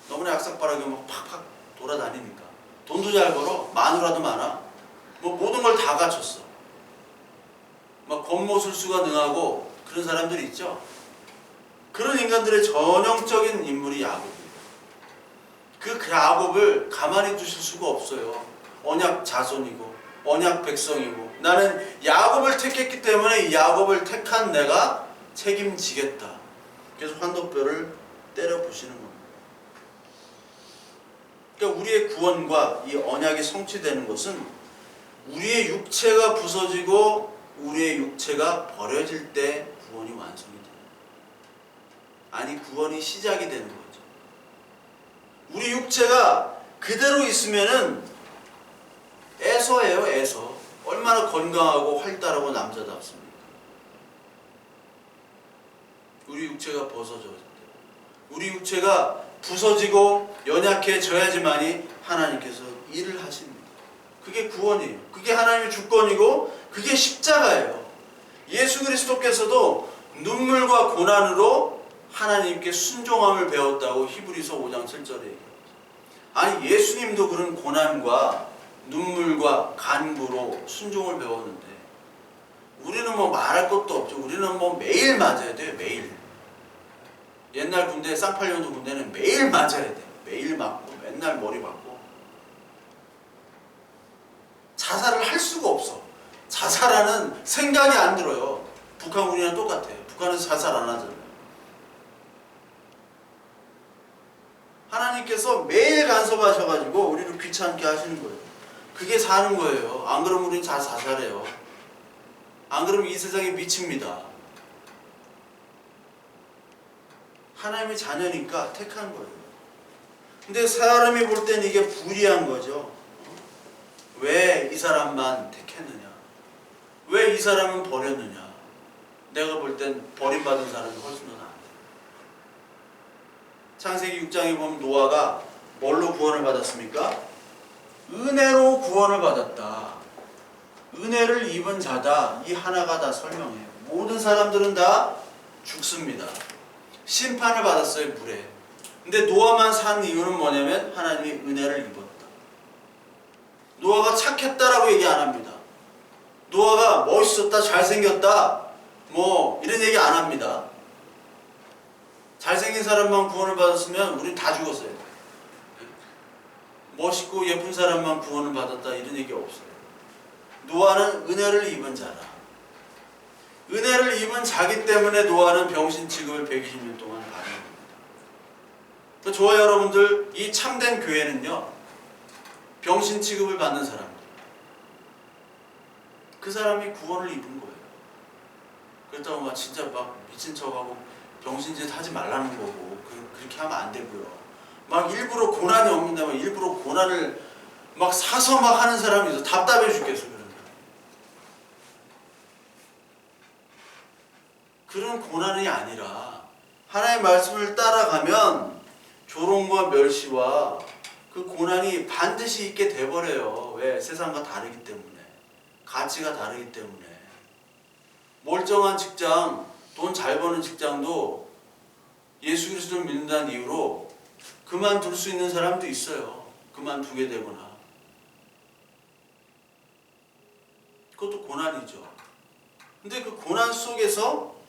너무나 약삭빠르게 막 팍팍 돌아다니니까 돈도 잘 벌어, 마누라도 많아, 뭐 모든 걸 다 갖췄어. 막 권모술수가 능하고 그런 사람들이 있죠. 그런 인간들의 전형적인 인물이 야곱이에요. 그 야곱을 가만히 두실 수가 없어요. 언약 자손이고 언약 백성이고 나는 야곱을 택했기 때문에 이 야곱을 택한 내가 책임지겠다. 그래서 환도뼈를 때려 부시는 겁니다. 그러니까 우리의 구원과 이 언약이 성취되는 것은 우리의 육체가 부서지고 우리의 육체가 버려질 때 구원이 완성이 돼요. 아니, 구원이 시작이 되는 거죠. 우리 육체가 그대로 있으면은 애서예요, 애서. 얼마나 건강하고 활달하고 남자답습니까? 우리 육체가 벗어져야 돼요. 우리 육체가 부서지고 연약해져야지만이 하나님께서 일을 하십니다. 그게 구원이에요. 그게 하나님의 주권이고 그게 십자가예요. 예수 그리스도께서도 눈물과 고난으로 하나님께 순종함을 배웠다고 히브리서 5장 7절에 얘기합니다. 아니, 예수님도 그런 고난과 눈물과 간구로 순종을 배웠는데 우리는 뭐 말할 것도 없죠. 우리는 뭐 매일 맞아야 돼요. 매일. 옛날 군대, 쌍팔년도 군대는 매일 맞아야 돼요. 매일 맞고 맨날 머리 맞고. 자살을 할 수가 없어. 자살하는 생각이 안 들어요. 북한 우리랑 똑같아요. 북한에서 자살 안 하잖아요. 하나님께서 매일 간섭하셔가지고 우리를 귀찮게 하시는 거예요. 그게 사는 거예요. 안 그러면 우리는 자살해요. 안 그러면 이 세상에 미칩니다. 하나님의 자녀니까 택한 거예요. 근데 사람이 볼 때는 이게 불의한 거죠. 왜 이 사람만 택했느냐? 왜 이 사람은 버렸느냐? 내가 볼 땐 버림받은 사람이 훨씬 더 나아요. 창세기 6장에 보면 노아가 뭘로 구원을 받았습니까? 은혜로 구원을 받았다. 은혜를 입은 자다. 이 하나가 다 설명해요. 모든 사람들은 다 죽습니다. 심판을 받았어요, 물에. 근데 노아만 산 이유는 뭐냐면 하나님이 은혜를 입었다. 노아가 착했다라고 얘기 안 합니다. 노아가 멋있었다, 잘생겼다, 뭐 이런 얘기 안 합니다. 잘생긴 사람만 구원을 받았으면 우린 다 죽었어요. 멋있고 예쁜 사람만 구원을 받았다 이런 얘기 없어요. 노아는 은혜를 입은 자라. 은혜를 입은 자기 때문에 노아는 병신 취급을 120년 동안 받은 겁니다. 저와 여러분들 이 참된 교회는요, 병신 취급을 받는 사람들, 그 사람이 구원을 입은 거예요. 그렇다고 막 진짜 막 미친 척하고 병신짓 하지 말라는 거고, 그렇게 하면 안 되고요. 막 일부러 고난이 옵니다. 막 일부러 고난을 막 사서 막 하는 사람이 있어. 답답해 죽겠어. 그런 고난이 아니라 하나님의 말씀을 따라가면 조롱과 멸시와 그 고난이 반드시 있게 돼버려요. 왜? 세상과 다르기 때문에. 가치가 다르기 때문에. 멀쩡한 직장, 돈 잘 버는 직장도 예수 그리스도를 믿는다는 이유로 그만둘 수 있는 사람도 있어요. 그만두게 되거나. 그것도 고난이죠. 근데 그 고난 속에서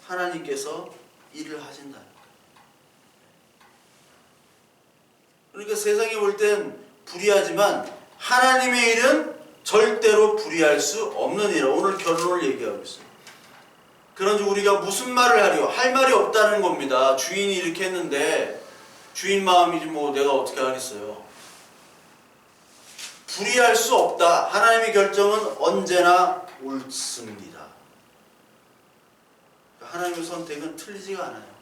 하나님께서 일을 하신다. 그러니까 세상에 볼 땐 불의하지만 하나님의 일은 절대로 불의할 수 없는 일이라 오늘 결론을 얘기하고 있어요. 그런즉 우리가 무슨 말을 하리요? 할 말이 없다는 겁니다. 주인이 이렇게 했는데 주인 마음이지 뭐 내가 어떻게 하겠어요. 불의할 수 없다. 하나님의 결정은 언제나 옳습니다. 하나님의 선택은 틀리지가 않아요.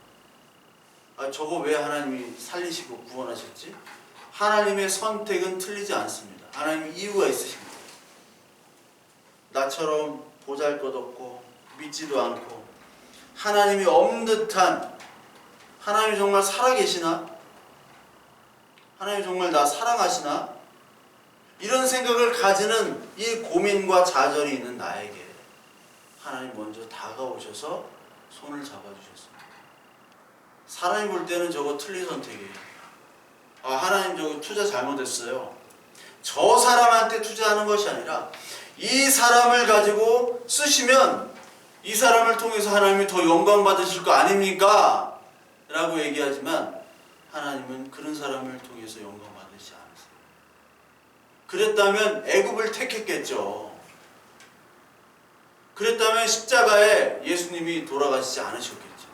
저거 왜 하나님이 살리시고 구원하셨지? 하나님의 선택은 틀리지 않습니다. 하나님의 이유가 있으십니다. 나처럼 보잘것없고 믿지도 않고 하나님이 없는 듯한, 하나님이 정말 살아계시나? 하나님이 정말 나 사랑하시나? 이런 생각을 가지는 이 고민과 좌절이 있는 나에게 하나님 먼저 다가오셔서 손을 잡아주셨습니다. 사람이 볼 때는 저거 틀린 선택이에요. 하나님 저거 투자 잘못했어요. 저 사람한테 투자하는 것이 아니라 이 사람을 가지고 쓰시면 이 사람을 통해서 하나님이 더 영광 받으실 거 아닙니까? 라고 얘기하지만 하나님은 그런 사람을 통해서 영광 받으시지 않으세요. 그랬다면 애굽을 택했겠죠. 그랬다면 십자가에 예수님이 돌아가시지 않으셨겠죠.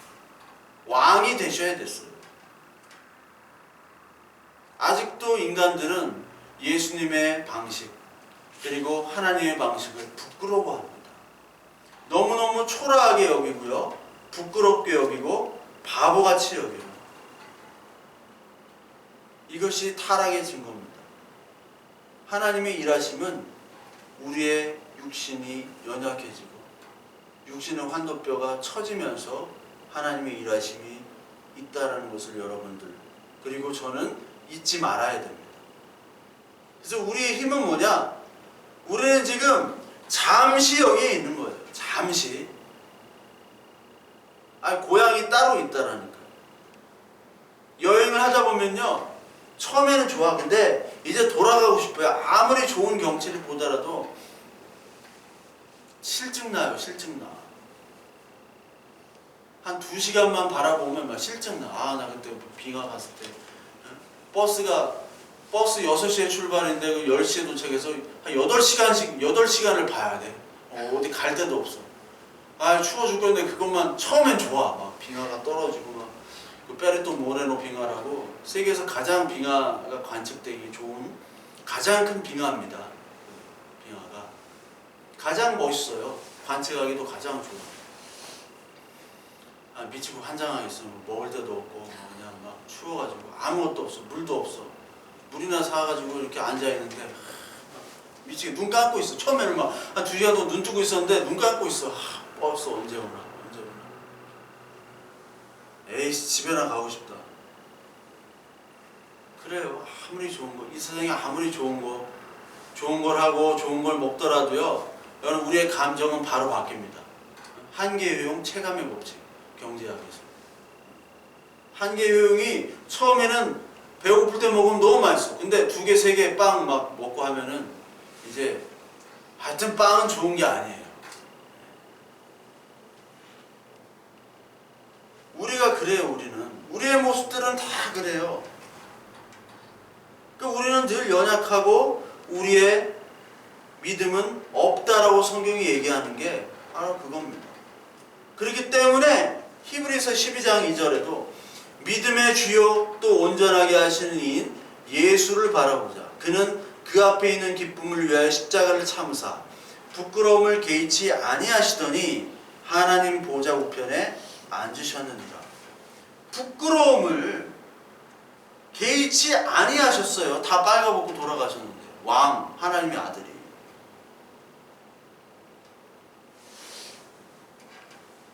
왕이 되셔야 됐어요. 아직도 인간들은 예수님의 방식 그리고 하나님의 방식을 부끄러워합니다. 너무너무 초라하게 여기고요, 부끄럽게 여기고 바보같이 여겨요. 이것이 타락의 증거입니다. 하나님의 일하심은 우리의 육신이 연약해지고 육신의 환도뼈가 처지면서 하나님의 일하심이 있다는 것을 여러분들 그리고 저는 잊지 말아야 됩니다. 그래서 우리의 힘은 뭐냐? 우리는 지금 잠시 여기에 있는 거예요. 잠시. 고향이 따로 있다라니까요. 여행을 하다 보면요, 처음에는 좋아. 근데 이제 돌아가고 싶어요. 아무리 좋은 경치를 보더라도 실증 나요. 실증 나. 한 2시간만 바라보면 막 실증 나. 아, 나 그때 빙하 갔을 때 버스 6시에 출발인데 10시에 도착해서 한 8시간을 봐야 돼. 어디 갈 데도 없어. 아, 추워 죽겠는데 그것만 처음엔 좋아. 막 빙하가 떨어지고 막 그 페리토 모레노 빙하라고 세계에서 가장 빙하가 관측되기 좋은 가장 큰 빙하입니다. 빙하가 가장 멋있어요. 관측하기도 가장 좋아. 아, 미치고 환장하겠어. 먹을 데도 없고 그냥 막 추워가지고 아무것도 없어. 물도 없어. 물이나 사가지고 이렇게 앉아있는데 미치게 눈 감고 있어. 처음에는 막 한 2시간 동안 눈 뜨고 있었는데 눈 감고 있어. 버스 언제 오나. 에이씨, 집에나 가고 싶다. 그래요. 아무리 좋은 거, 이 세상에 아무리 좋은 걸 하고 좋은 걸 먹더라도요, 여러분, 우리의 감정은 바로 바뀝니다. 한계효용 체감의 법칙, 경제학에서. 한계효용이 처음에는 배고플 때 먹으면 너무 맛있어. 근데 2개, 3개 빵 막 먹고 하면은 이제 하여튼 빵은 좋은 게 아니에요. 우리가 그래요. 우리의 모습들은 다 그래요. 그러니까 우리는 늘 연약하고 우리의 믿음은 없다라고 성경이 얘기하는 게 바로 그겁니다. 그렇기 때문에 히브리서 12장 2절에도 믿음의 주요 또 온전하게 하시는 이인 예수를 바라보자. 그는 그 앞에 있는 기쁨을 위하여 십자가를 참으사 부끄러움을 개의치 아니하시더니 하나님 보좌 우편에 앉으셨느니라. 부끄러움을 개의치 아니하셨어요. 다 빨가벗고 돌아가셨는데. 왕, 하나님의 아들이.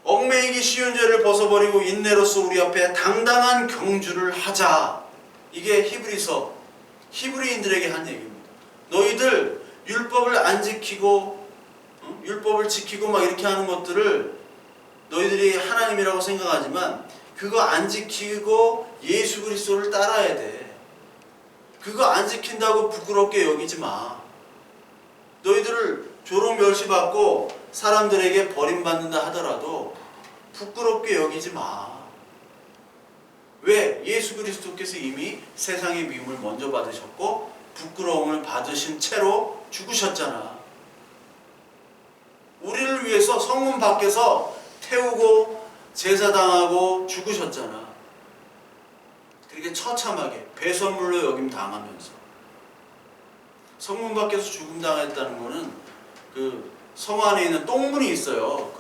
얽매이기 쉬운 죄를 벗어버리고 인내로서 우리 앞에 당당한 경주를 하자. 이게 히브리인들에게 한 얘기입니다. 너희들 율법을 안 지키고 율법을 지키고 막 이렇게 하는 것들을 너희들이 하나님이라고 생각하지만 그거 안 지키고 예수 그리스도를 따라야 돼. 그거 안 지킨다고 부끄럽게 여기지 마. 너희들을 조롱 멸시받고 사람들에게 버림받는다 하더라도 부끄럽게 여기지 마. 왜? 예수 그리스도께서 이미 세상의 미움을 먼저 받으셨고 부끄러움을 받으신 채로 죽으셨잖아. 우리를 위해서 성문 밖에서 태우고 제사당하고 죽으셨잖아. 그렇게 처참하게 배설물로 여김 당하면서. 성문 밖에서 죽음 당했다는 거는 그 성 안에 있는 똥문이 있어요.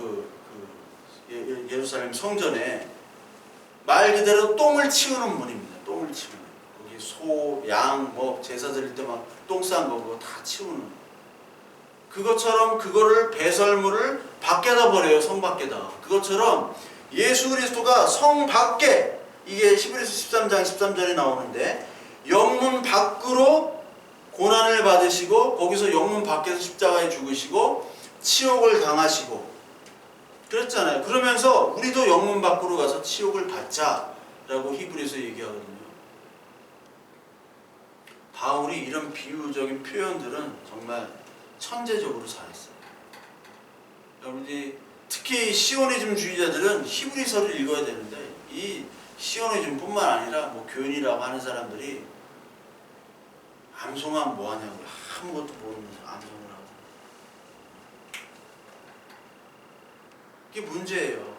예루살렘 성전에 말 그대로 똥을 치우는 문입니다. 똥을 치우는. 거기 소, 양, 뭐 제사 드릴 때 막 똥 싼 거 그거 다 치우는. 그것처럼 그거를 배설물을 밖에다 버려요. 성 밖에다. 그것처럼 예수 그리스도가 성 밖에, 이게 히브리서 13장 13절에 나오는데 영문 밖으로 고난을 받으시고 거기서 영문 밖에서 십자가에 죽으시고 치욕을 당하시고 그랬잖아요. 그러면서 우리도 영문 밖으로 가서 치욕을 받자라고 히브리서 얘기하거든요. 바울이 이런 비유적인 표현들은 정말 천재적으로 잘했어요. 여러분들이 특히 시오니즘 주의자들은 히브리서를 읽어야 되는데 이 시오니즘뿐만 아니라 뭐 교인이라고 하는 사람들이 암송하면 뭐하냐고 아무것도 모르면서 암송을 하고 이게 문제예요.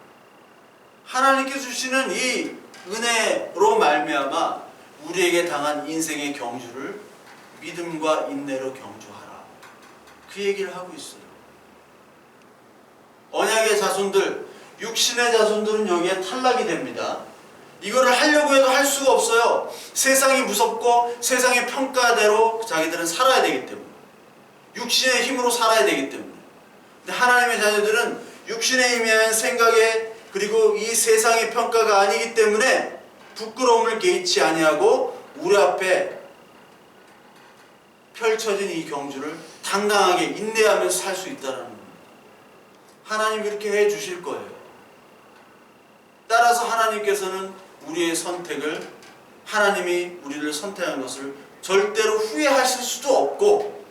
하나님께서 주시는 이 은혜로 말미암아 우리에게 당한 인생의 경주를 믿음과 인내로 경주하라. 그 얘기를 하고 있어요. 언약의 자손들, 육신의 자손들은 여기에 탈락이 됩니다. 이거를 하려고 해도 할 수가 없어요. 세상이 무섭고 세상의 평가대로 자기들은 살아야 되기 때문에. 육신의 힘으로 살아야 되기 때문에. 근데 하나님의 자녀들은 육신에 의한 생각에 그리고 이 세상의 평가가 아니기 때문에 부끄러움을 개의치 아니하고 우리 앞에 펼쳐진 이 경주를 당당하게 인내하면서 살 수 있다는 겁니다. 하나님 이렇게 해 주실 거예요. 따라서 하나님께서는 우리의 선택을, 하나님이 우리를 선택한 것을 절대로 후회하실 수도 없고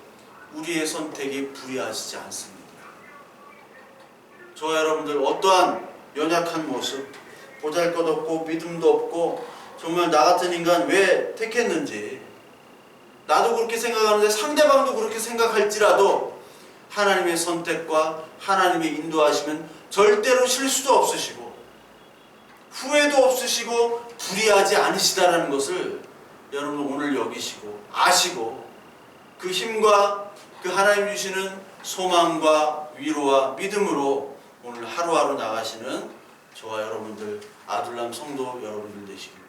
우리의 선택이 불의하시지 않습니다. 저와 여러분들 어떠한 연약한 모습, 보잘것없고 믿음도 없고 정말 나 같은 인간 왜 택했는지, 나도 그렇게 생각하는데 상대방도 그렇게 생각할지라도 하나님의 선택과 하나님의 인도하시면 절대로 실수도 없으시고 후회도 없으시고 불의하지 않으시다라는 것을 여러분 오늘 여기시고 아시고, 그 힘과 그 하나님 주시는 소망과 위로와 믿음으로 오늘 하루하루 나가시는 저와 여러분들 아둘람 성도 여러분들 되시길